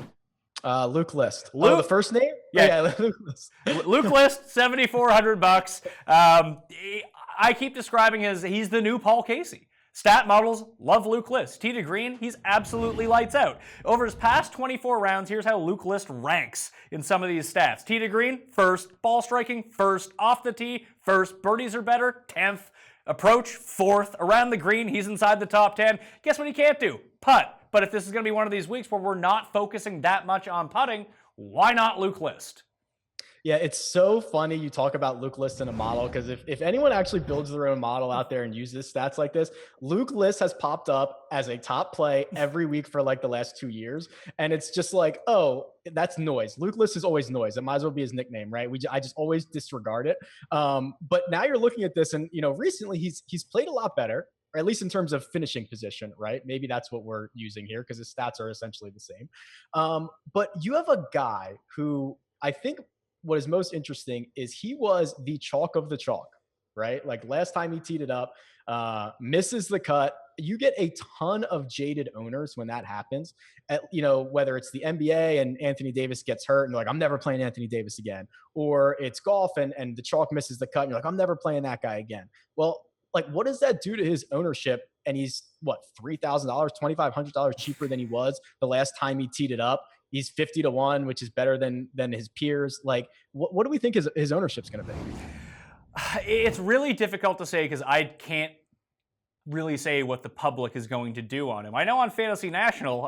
Luke List. Luke, the first name? Yeah, Luke List. Luke List, $7,400. I keep describing he's the new Paul Casey. Stat models love Luke List. Tee to green, he's absolutely lights out. Over his past 24 rounds, here's how Luke List ranks in some of these stats. Tee to green, first. Ball striking, first. Off the tee, first. Birdies are better, 10th. Approach, 4th. Around the green, he's inside the top 10. Guess what he can't do? Putt. But if this is going to be one of these weeks where we're not focusing that much on putting, why not Luke List? Yeah, it's so funny you talk about Luke List in a model, because if anyone actually builds their own model out there and uses stats like this, Luke List has popped up as a top play every week for like the last 2 years. And it's just like, oh, that's noise. Luke List is always noise. It might as well be his nickname, right? I just always disregard it. But now you're looking at this and, recently he's played a lot better, or at least in terms of finishing position, right? Maybe that's what we're using here because his stats are essentially the same. But you have a guy who I think what is most interesting is he was the chalk of the chalk, right? Like last time he teed it up, misses the cut. You get a ton of jaded owners when that happens. Whether it's the NBA and Anthony Davis gets hurt and they're like, I'm never playing Anthony Davis again. Or it's golf and the chalk misses the cut and you're like, I'm never playing that guy again. Well, like what does that do to his ownership? And he's what, $3,000, $2,500 cheaper than he was the last time he teed it up. He's 50-1, which is better than his peers. Like, what do we think his ownership's going to be? It's really difficult to say because I can't really say what the public is going to do on him. I know on Fantasy National,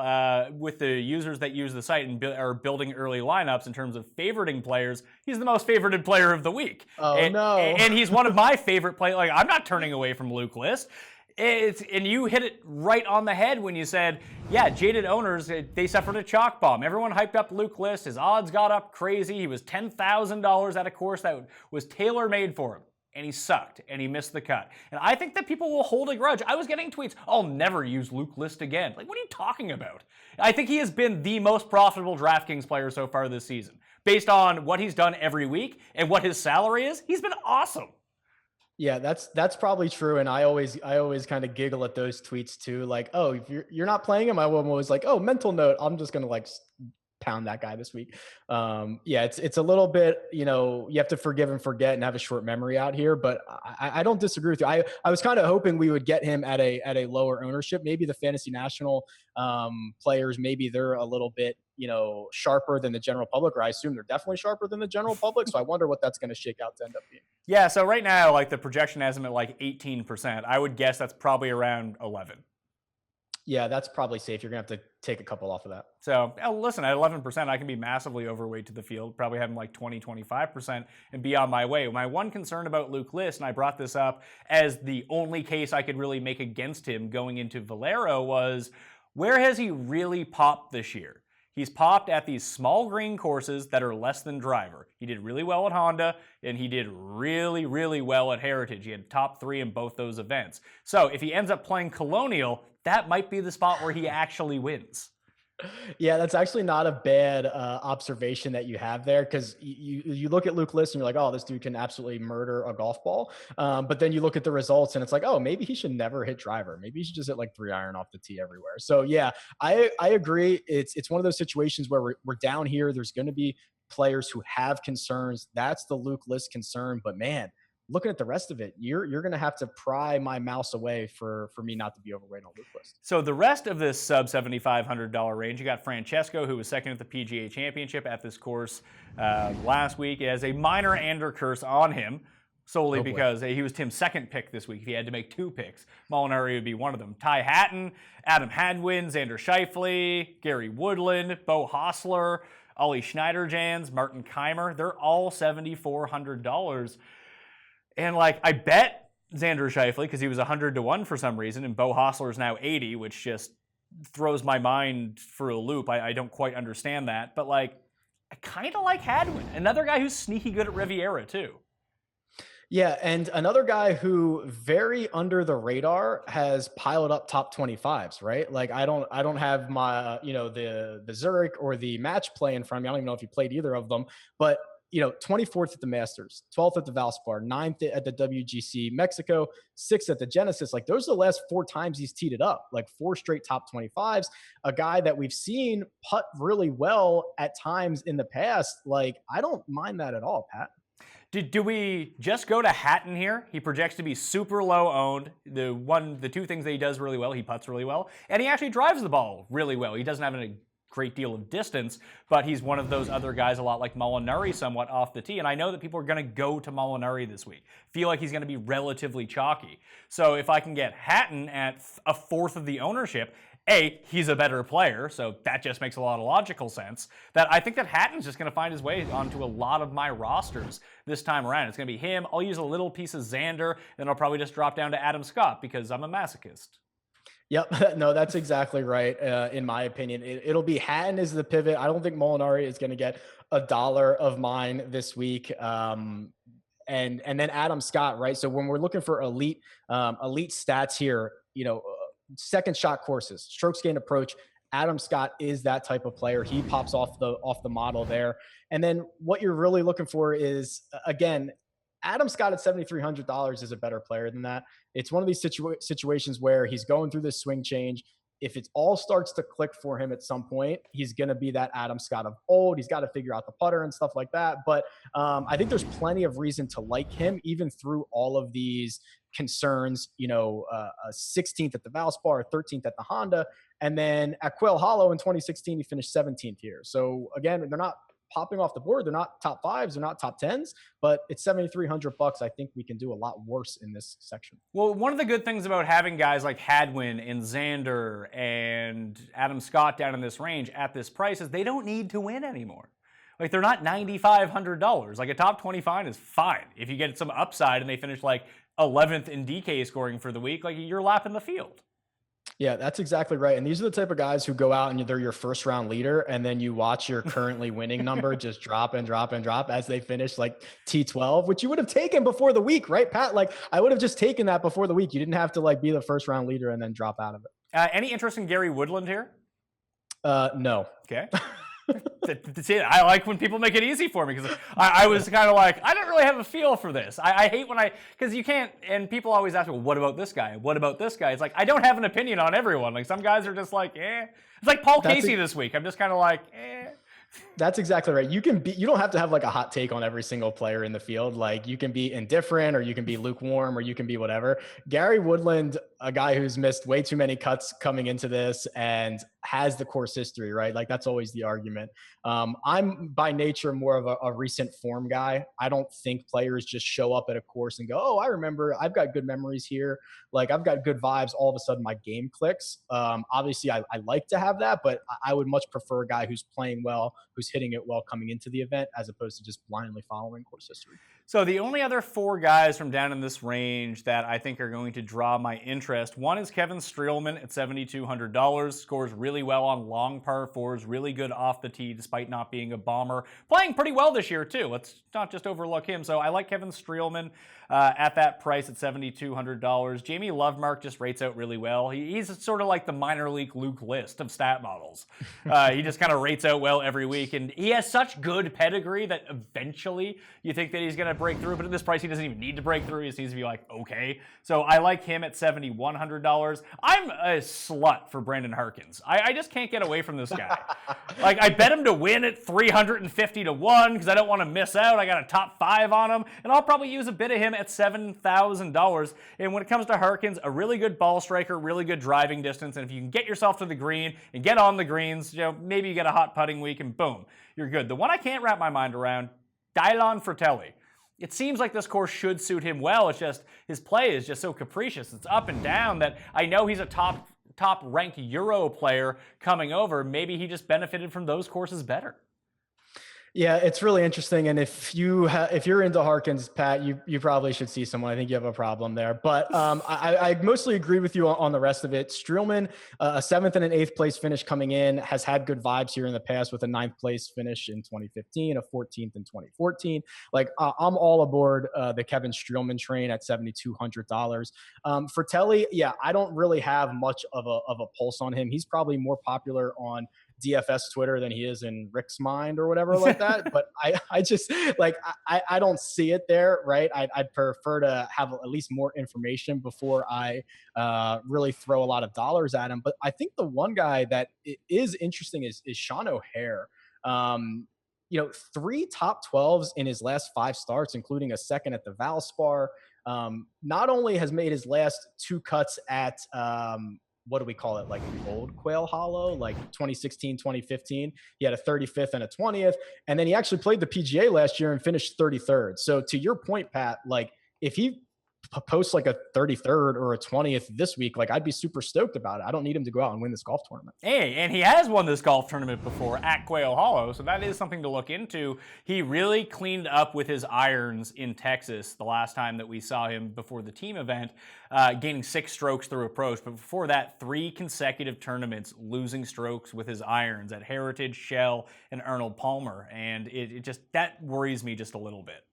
with the users that use the site and are building early lineups in terms of favoriting players, he's the most favorited player of the week. No. And he's one of my favorite players. Like, I'm not turning away from Luke List. And you hit it right on the head when you said, yeah, jaded owners, they suffered a chalk bomb. Everyone hyped up Luke List. His odds got up crazy. He was $10,000 at a course that was tailor-made for him. And he sucked, and he missed the cut. And I think that people will hold a grudge. I was getting tweets, I'll never use Luke List again. Like, what are you talking about? I think he has been the most profitable DraftKings player so far this season. Based on what he's done every week and what his salary is, he's been awesome. Yeah, that's probably true. And I always kind of giggle at those tweets too. Like, oh, if you're not playing him, I'm always like, oh, mental note, I'm just going to like pound that guy this week. Yeah, it's a little bit, you have to forgive and forget and have a short memory out here, but I don't disagree with you. I was kind of hoping we would get him at a lower ownership. Maybe the Fantasy National players, maybe they're a little bit, sharper than the general public, or I assume they're definitely sharper than the general public. So I wonder what that's going to shake out to end up being. Yeah. So right now, like the projection has him at like 18%. I would guess that's probably around 11. Yeah, that's probably safe. You're going to have to take a couple off of that. So listen, at 11%, I can be massively overweight to the field, probably have him like 20, 25% and be on my way. My one concern about Luke List, and I brought this up as the only case I could really make against him going into Valero, was where has he really popped this year? He's popped at these small green courses that are less than driver. He did really well at Honda, and he did really, really well at Heritage. He had top 3 in both those events. So if he ends up playing Colonial, that might be the spot where he actually wins. Yeah, that's actually not a bad observation that you have there, because you look at Luke List and you're like, oh, this dude can absolutely murder a golf ball. But then you look at the results and it's like, oh, maybe he should never hit driver. Maybe he should just hit like 3-iron off the tee everywhere. So yeah, I agree. It's one of those situations where we're down here. There's going to be players who have concerns. That's the Luke List concern. But man, looking at the rest of it, you're going to have to pry my mouse away for me not to be overweight on Luke List. So the rest of this sub $7,500 range, you got Francesco, who was second at the PGA Championship at this course last week. It has a minor Ander curse on him, solely because he was Tim's second pick this week. If he had to make 2 picks, Molinari would be one of them. Ty Hatton, Adam Hadwin, Xander Schauffele, Gary Woodland, Bo Hostler, Ollie Schneiderjans, Martin Keimer. They're all $7,400. And like, I bet Xander Schauffele because he was 100-1 for some reason, and Bo Hostler is now 80, which just throws my mind for a loop. I don't quite understand that, but like, I kind of like Hadwin, another guy who's sneaky good at Riviera too. Yeah, and another guy who very under the radar has piled up top 25s, right? Like I don't have my the Zurich or the match play in front of me. I don't even know if he played either of them, but 24th at the Masters, 12th at the Valspar, 9th at the WGC Mexico, 6th at the Genesis. Like those are the last 4 times he's teed it up, like 4 straight top 25s. A guy that we've seen putt really well at times in the past. Like I don't mind that at all, Pat. Do we just go to Hatton here? He projects to be super low owned. The two things that he does really well, he putts really well, and he actually drives the ball really well. He doesn't have a great deal of distance, but he's one of those other guys a lot like Molinari somewhat off the tee, and I know that people are going to go to Molinari this week. Feel like he's going to be relatively chalky. So if I can get Hatton at a fourth of the ownership, he's a better player, so that just makes a lot of logical sense. That I think that Hatton's just going to find his way onto a lot of my rosters this time around. It's going to be him. I'll use a little piece of Xander, then I'll probably just drop down to Adam Scott because I'm a masochist. Yep. No, that's exactly right. In my opinion, it'll be Hatton is the pivot. I don't think Molinari is going to get $1 of mine this week. And then Adam Scott, right? So when we're looking for elite stats here, second shot courses, strokes gained approach, Adam Scott is that type of player. He pops off the model there. And then what you're really looking for is, again, Adam Scott at $7,300 is a better player than that. It's one of these situations where he's going through this swing change. If it all starts to click for him at some point, he's going to be that Adam Scott of old. He's got to figure out the putter and stuff like that. But I think there's plenty of reason to like him, even through all of these concerns, 16th at the Valspar, 13th at the Honda. And then at Quail Hollow in 2016, he finished 17th here. So again, they're not popping off the board. They're not top 5s. They're not top 10s, but it's $7,300. I think we can do a lot worse in this section. Well, one of the good things about having guys like Hadwin and Xander and Adam Scott down in this range at this price is they don't need to win anymore. Like they're not $9,500. Like a top 25 is fine. If you get some upside and they finish like 11th in DK scoring for the week, like you're lapping the field. Yeah, that's exactly right. And these are the type of guys who go out and they're your first round leader. And then you watch your currently winning number just drop and drop and drop as they finish like T12, which you would have taken before the week, right, Pat? Like I would have just taken that before the week. You didn't have to like be the first round leader and then drop out of it. Any interest in Gary Woodland here? No. Okay. That's it. I like when people make it easy for me because I was kind of like, I don't really have a feel for this. I hate when because you can't, and people always ask me, well, what about this guy? What about this guy? It's like, I don't have an opinion on everyone. Like some guys are just like, eh. It's like Paul Casey this week. I'm just kind of like, eh. That's exactly right. You don't have to have like a hot take on every single player in the field. Like you can be indifferent or you can be lukewarm or you can be whatever. Gary Woodland, a guy who's missed way too many cuts coming into this and has the course history, right? Like that's always the argument. I'm by nature more of a recent form guy. I don't think players just show up at a course and go, oh, I remember, I've got good memories here. Like I've got good vibes. All of a sudden my game clicks. Obviously I like to have that, but I would much prefer a guy who's playing well, who's hitting it well coming into the event as opposed to just blindly following course history. So the only other 4 guys from down in this range that I think are going to draw my interest, one is Kevin Streelman at $7,200, scores really well on long par 4s, really good off the tee despite not being a bomber, playing pretty well this year too. Let's not just overlook him. So I like Kevin Streelman at that price at $7,200. Jamie Lovemark just rates out really well. He's sort of like the minor league Luke List of stat models. He just kind of rates out well every week, and he has such good pedigree that eventually you think that he's going to break through, but at this price he doesn't even need to break through. He seems to be like, okay. So I like him at $7,100. I'm a slut for Brandon Harkins. I just can't get away from this guy. Like I bet him to win at 350 to 1 because I don't want to miss out. I got a top 5 on him, and I'll probably use a bit of him at $7,000. And when it comes to Harkins, a really good ball striker, really good driving distance, and if you can get yourself to the green and get on the greens, maybe you get a hot putting week and boom, you're good. The one I can't wrap my mind around, Dylan Fratelli. It seems like this course should suit him well. It's just his play is just so capricious. It's up and down that I know he's a top ranked Euro player coming over. Maybe he just benefited from those courses better. Yeah, it's really interesting. And if you're into Harkins, Pat, you probably should see someone. I think you have a problem there. But I mostly agree with you on the rest of it. Streelman, a 7th and an 8th place finish coming in, has had good vibes here in the past with a 9th place finish in 2015, a 14th in 2014. Like I'm all aboard the Kevin Streelman train at $7,200. Fratelli, yeah, I don't really have much of a pulse on him. He's probably more popular on DFS Twitter than he is in Rick's mind or whatever like that. But I just like, I don't see it there. Right. I'd prefer to have at least more information before I really throw a lot of dollars at him. But I think the one guy that is interesting is Sean O'Hare. You know, 3 top 12s in his last 5 starts, including a second at the Valspar. Not only has made his last 2 cuts at, what do we call it? Like old Quail Hollow, like 2016, 2015. He had a 35th and a 20th. And then he actually played the PGA last year and finished 33rd. So to your point, Pat, like if he posts like a 33rd or a 20th this week, like I'd be super stoked about it. I don't need him to go out and win this golf tournament. Hey, and he has won this golf tournament before at Quail Hollow, so that is something to look into. He really cleaned up with his irons in Texas the last time that we saw him before the team event, gaining 6 strokes through approach. But before that, 3 consecutive tournaments losing strokes with his irons at Heritage, Shell, and Arnold Palmer. And it just, that worries me just a little bit.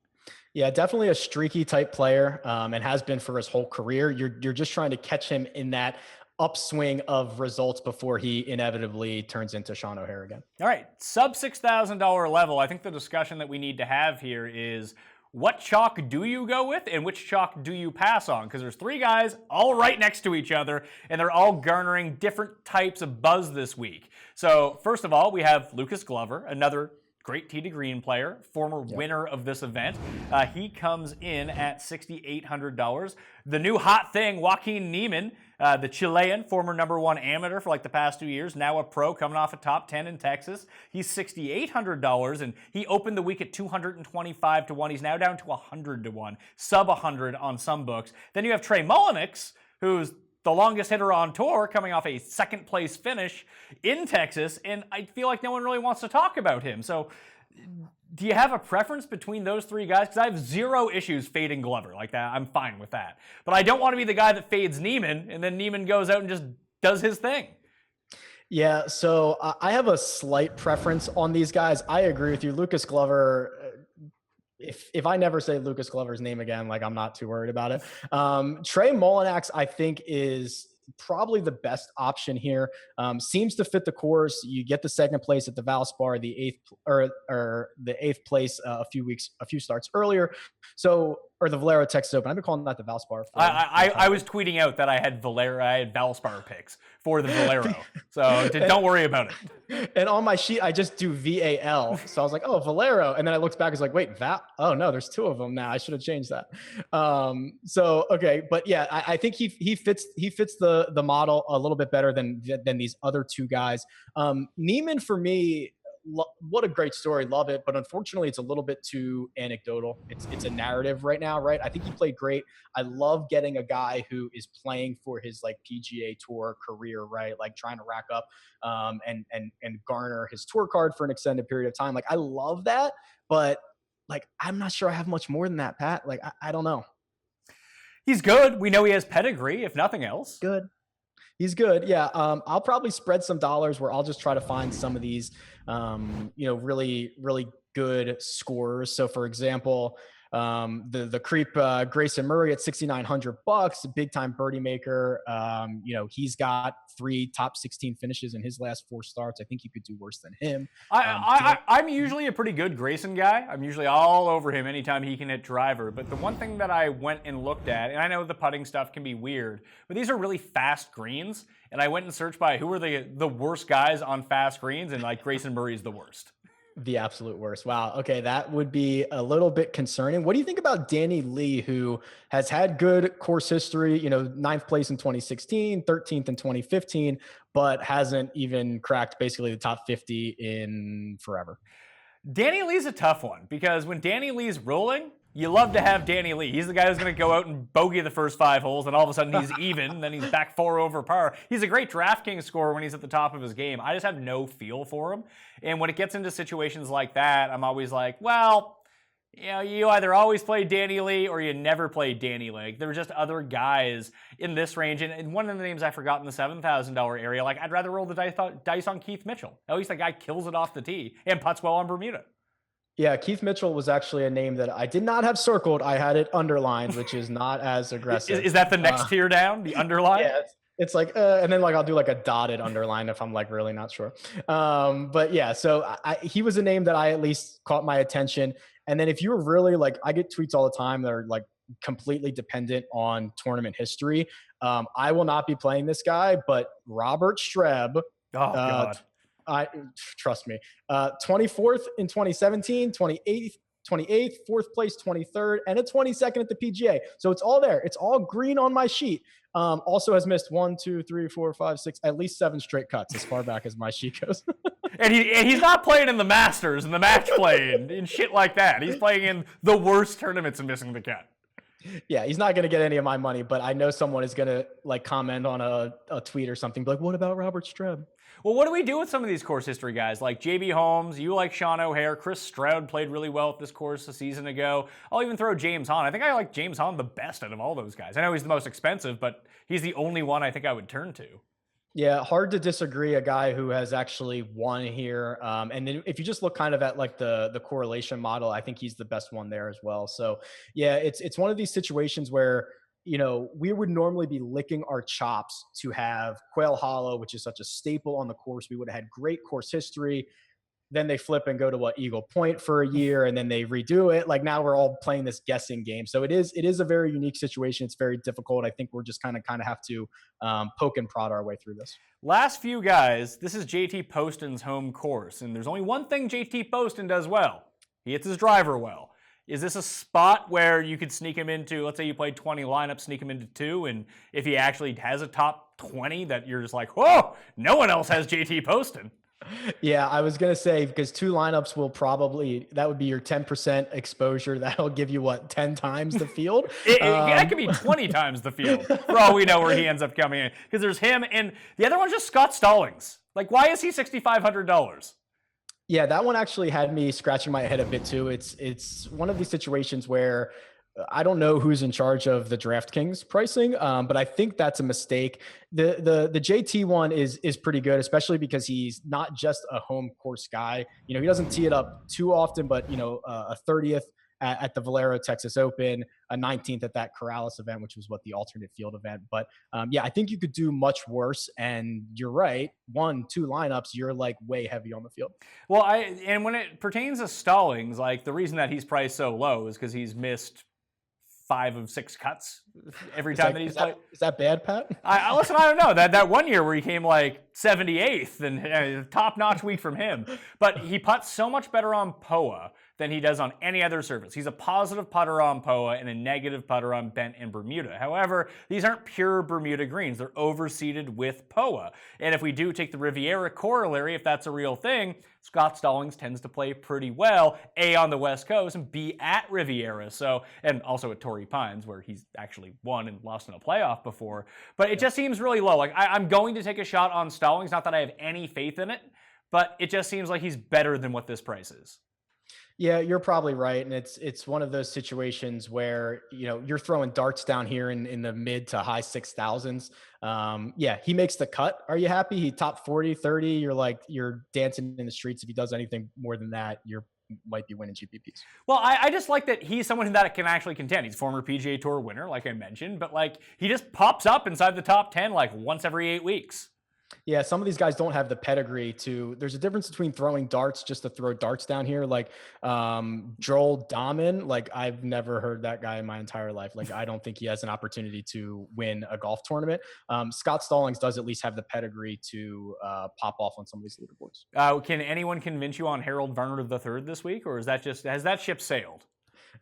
Yeah, definitely a streaky type player, and has been for his whole career. You're just trying to catch him in that upswing of results before he inevitably turns into Sean O'Hare again. All right, sub $6,000 level. I think the discussion that we need to have here is what chalk do you go with and which chalk do you pass on? Because there's 3 guys all right next to each other, and they're all garnering different types of buzz this week. So first of all, we have Lucas Glover, another great tee to green player, former winner of this event. He comes in at $6,800. The new hot thing, Joaquin Niemann, the Chilean, former #1 amateur for like the past 2 years, now a pro coming off a top 10 in Texas. He's $6,800, and he opened the week at 225 to 1. He's now down to 100 to 1, sub 100 on some books. Then you have Trey Mullinix, who's the longest hitter on tour, coming off a 2nd place finish in Texas, and I feel like no one really wants to talk about him. So do you have a preference between those 3 guys? Because I have 0 issues fading Glover like that. I'm fine with that. But I don't want to be the guy that fades Niemann, and then Niemann goes out and just does his thing. Yeah, so I have a slight preference on these guys. I agree with you. Lucas Glover, if I never say Lucas Glover's name again, like I'm not too worried about it. Trey Mullinax, I think, is probably the best option here. Seems to fit the course. You get the 2nd place at the Valspar, the 8th or the 8th place a few starts earlier. So, or the Valero Texas Open. I've been calling that the Valspar. I was tweeting out that I had Valspar picks for the Valero. So don't worry about it. And on my sheet, I just do VAL. So I was like, oh, Valero. And then I looked back, I was like, wait, Val? Oh no, there's 2 of them now. I should have changed that. So, okay. But yeah, I think he fits the model a little bit better than these other 2 guys. Niemann, for me, what a great story. Love it. But unfortunately, it's a little bit too anecdotal. It's a narrative right now, right? I think he played great. I love getting a guy who is playing for his like PGA Tour career, right? Like trying to rack up and garner his tour card for an extended period of time. Like I love that, but like I'm not sure I have much more than that, Pat. Like I don't know. He's good. We know he has pedigree, if nothing else. Good. He's good. Yeah. I'll probably spread some dollars where I'll just try to find some of these, really, really good scorers. So for example, the creep, Grayson Murray at $6,900, big time birdie maker. He's got 3 top 16 finishes in his last 4 starts. I think he could do worse than him. I'm usually a pretty good Grayson guy. I'm usually all over him anytime he can hit driver. But the one thing that I went and looked at, and I know the putting stuff can be weird, but these are really fast greens. And I went and searched by who are the worst guys on fast greens, and like Grayson Murray is the worst. The absolute worst. Wow. Okay. That would be a little bit concerning. What do you think about Danny Lee, who has had good course history, 9th place in 2016, 13th in 2015, but hasn't even cracked basically the top 50 in forever? Danny Lee's a tough one because when Danny Lee's rolling, You love to have Danny Lee. He's the guy who's going to go out and bogey the first 5 holes, and all of a sudden he's even, then he's back 4 over par. He's a great DraftKings scorer when he's at the top of his game. I just have no feel for him. And when it gets into situations like that, I'm always like, well, you either always play Danny Lee or you never play Danny Lee. There are just other guys in this range. And one of the names I forgot in the $7,000 area, I'd rather roll the dice on Keith Mitchell. At least that guy kills it off the tee and putts well on Bermuda. Yeah, Keith Mitchell was actually a name that I did not have circled. I had it underlined, which is not as aggressive. Is that the next tier down, the underline? Yeah, it's like, and then I'll do a dotted underline if I'm really not sure. But yeah, so he was a name that I at least caught my attention. And then if you're really I get tweets all the time that are completely dependent on tournament history. I will not be playing this guy, but Robert Streb. Oh, God. Trust me. 24th in 2017, 28th, 4th place, 23rd, and a 22nd at the PGA. So it's all there. It's all green on my sheet. Also has missed 1, 2, 3, 4, 5, 6, at least 7 straight cuts as far back as my sheet goes. and he's not playing in the Masters and the match play and shit like that. He's playing in the worst tournaments and missing the cut. Yeah, he's not going to get any of my money, but I know someone is going to comment on a tweet or something, what about Robert Streb? Well, what do we do with some of these course history guys? Like JB Holmes, you like Sean O'Hare, Chris Stroud played really well at this course a season ago. I'll even throw James Hahn. I think I like James Hahn the best out of all those guys. I know he's the most expensive, but he's the only one I think I would turn to. Yeah, hard to disagree. A guy who has actually won here. And then if you just look kind of at the correlation model, I think he's the best one there as well. So yeah, it's one of these situations where, we would normally be licking our chops to have Quail Hollow, which is such a staple on the course. We would have had great course history. Then they flip and go to Eagle Point for a year, and then they redo it. Now we're all playing this guessing game. So it is a very unique situation. It's very difficult. I think we're just kind of have to poke and prod our way through this. Last few guys, this is JT Poston's home course, and there's only one thing JT Poston does well. He hits his driver well. Is this a spot where you could sneak him into, let's say you played 20 lineups, sneak him into 2, and if he actually has a top 20 that you're just whoa, no one else has JT Poston? Yeah, I was going to say, because 2 lineups that would be your 10% exposure. That'll give you 10 times the field? That could be 20 times the field for all we know where he ends up coming in. Because there's him and the other one's just Scott Stallings. Why is he $6,500? Yeah, that one actually had me scratching my head a bit too. It's one of these situations where I don't know who's in charge of the DraftKings pricing, but I think that's a mistake. The JT one is pretty good, especially because he's not just a home course guy. He doesn't tee it up too often, but a 30th at the Valero Texas Open, a 19th at that Corrales event, which was the alternate field event. But yeah, I think you could do much worse. And you're right, 1, 2 lineups, you're way heavy on the field. Well, and when it pertains to Stallings, the reason that he's priced so low is because he's missed 5 of 6 cuts every time that he's played. Is that bad, Pat? Listen, I don't know. That one year where he came 78th and top-notch week from him. But he putts so much better on POA than he does on any other surface. He's a positive putter on POA and a negative putter on Bent and Bermuda. However, these aren't pure Bermuda greens. They're overseeded with POA. And if we do take the Riviera corollary, if that's a real thing, Scott Stallings tends to play pretty well, A, on the West Coast, and B, at Riviera. So, and also at Torrey Pines, where he's actually won and lost in a playoff before. But it just seems really low. I'm going to take a shot on Stallings, not that I have any faith in it, but it just seems like he's better than what this price is. Yeah, you're probably right. And it's one of those situations where, you're throwing darts down here in the mid to high 6,000s. Yeah, he makes the cut. Are you happy? He top 40, 30. You're dancing in the streets. If he does anything more than that, you might be winning GPPs. Well, I just like that he's someone that can actually contend. He's a former PGA Tour winner, like I mentioned, but he just pops up inside the top 10 once every 8 weeks. Yeah, some of these guys don't have the pedigree there's a difference between throwing darts just to throw darts down here. Joel Dahman, I've never heard that guy in my entire life. I don't think he has an opportunity to win a golf tournament. Scott Stallings does at least have the pedigree to pop off on some of these leaderboards. Can anyone convince you on Harold Varner III this week, or has that ship sailed?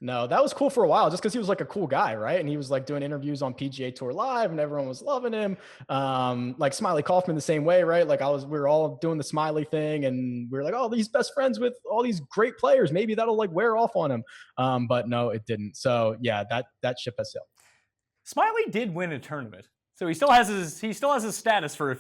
No, that was cool for a while just because he was like a cool guy, right? And he was like doing interviews on PGA Tour Live and everyone was loving him. Like Smiley Kaufman the same way, right? Like we were all doing the Smiley thing and we were like, oh, he's best friends with all these great players. Maybe that'll like wear off on him. But no, it didn't. So yeah, that ship has sailed. Smiley did win a tournament. So he still has his status for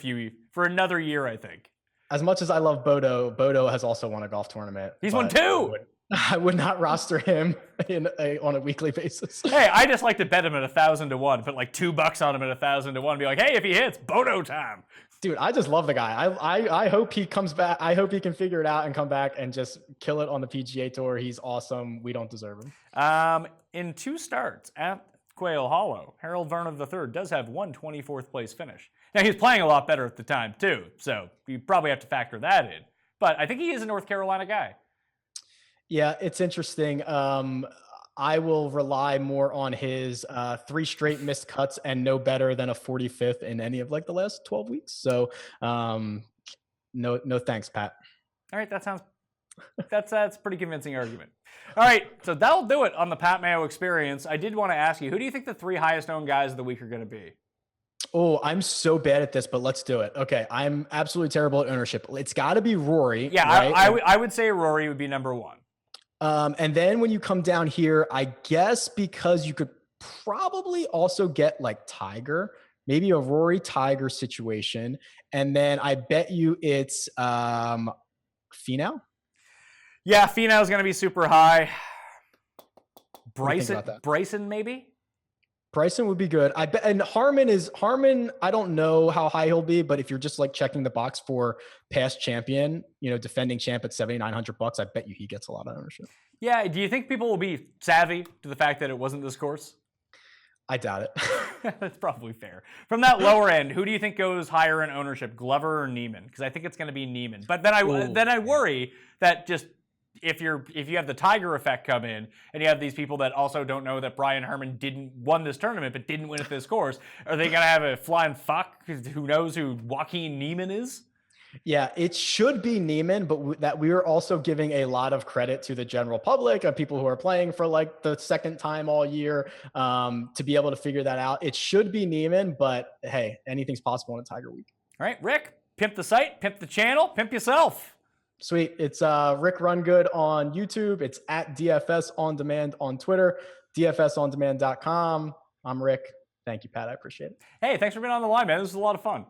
another year, I think. As much as I love Bodo has also won a golf tournament. He's won 2. I would not roster him on a weekly basis. Hey, I just like to bet him at 1,000 to 1. Put like $2 on him at 1,000 to 1. Be like, hey, if he hits, Bodo time. Dude, I just love the guy. I hope he comes back. I hope he can figure it out and come back and just kill it on the PGA Tour. He's awesome. We don't deserve him. In 2 starts at Quail Hollow, Harold Varner III does have one 24th place finish. Now, he's playing a lot better at the time, too. So you probably have to factor that in. But I think he is a North Carolina guy. Yeah, it's interesting. I will rely more on his 3 straight missed cuts and no better than a 45th in any of like the last 12 weeks. So no thanks, Pat. All right, that's a pretty convincing argument. All right, so that'll do it on the Pat Mayo experience. I did want to ask you, who do you think the 3 highest owned guys of the week are going to be? Oh, I'm so bad at this, but let's do it. Okay, I'm absolutely terrible at ownership. It's got to be Rory. Yeah, right? I would say Rory would be number 1. And then when you come down here, I guess because you could probably also get like Tiger, maybe a Rory Tiger situation. And then I bet you it's Finau. Yeah, Finau's going to be super high. Bryson maybe? Bryson would be good. I bet, and Harman. I don't know how high he'll be, but if you're just like checking the box for past champion, defending champ at $7,900, I bet you he gets a lot of ownership. Yeah. Do you think people will be savvy to the fact that it wasn't this course? I doubt it. That's probably fair. From that lower end, who do you think goes higher in ownership, Glover or Neiman? Because I think it's going to be Neiman. But then I worry that just if you have the Tiger effect come in and you have these people that also don't know that Brian Herman won this tournament but didn't win at this course, are they going to have a flying fuck who knows who Joaquin Neiman is? Yeah, it should be Neiman, but that we are also giving a lot of credit to the general public of people who are playing for like the second time all year to be able to figure that out. It should be Neiman, but hey, anything's possible in a Tiger week. All right, Rick, pimp the site, pimp the channel, pimp yourself. Sweet. It's Rick Rungood on YouTube. It's at DFS On Demand on Twitter, dfsondemand.com. I'm Rick. Thank you, Pat. I appreciate it. Hey, thanks for being on the line, man. This was a lot of fun.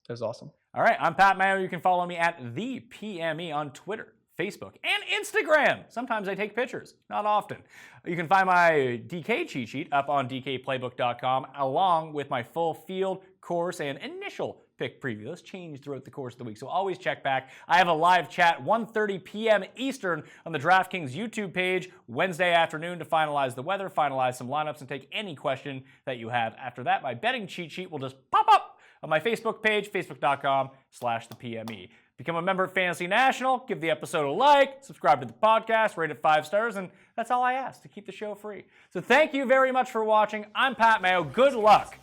It was awesome. All right, I'm Pat Mayo. You can follow me at the PME on Twitter, Facebook, and Instagram. Sometimes I take pictures, not often. You can find my DK cheat sheet up on dkplaybook.com along with my full field, course, and initial pick preview. Those change throughout the course of the week, so always check back. I have a live chat 1:30 p.m. Eastern on the DraftKings YouTube page Wednesday afternoon to finalize the weather, finalize some lineups, and take any question that you have. After that, my betting cheat sheet will just pop up on my Facebook page, facebook.com/thepme. Become a member of Fantasy National, give the episode a like, subscribe to the podcast, rate it 5 stars, and that's all I ask to keep the show free. So thank you very much for watching. I'm Pat Mayo. Good luck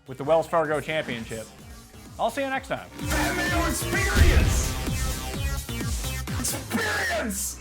with the Wells Fargo Championship. I'll see you next time. Pat Mayo Experience! Experience!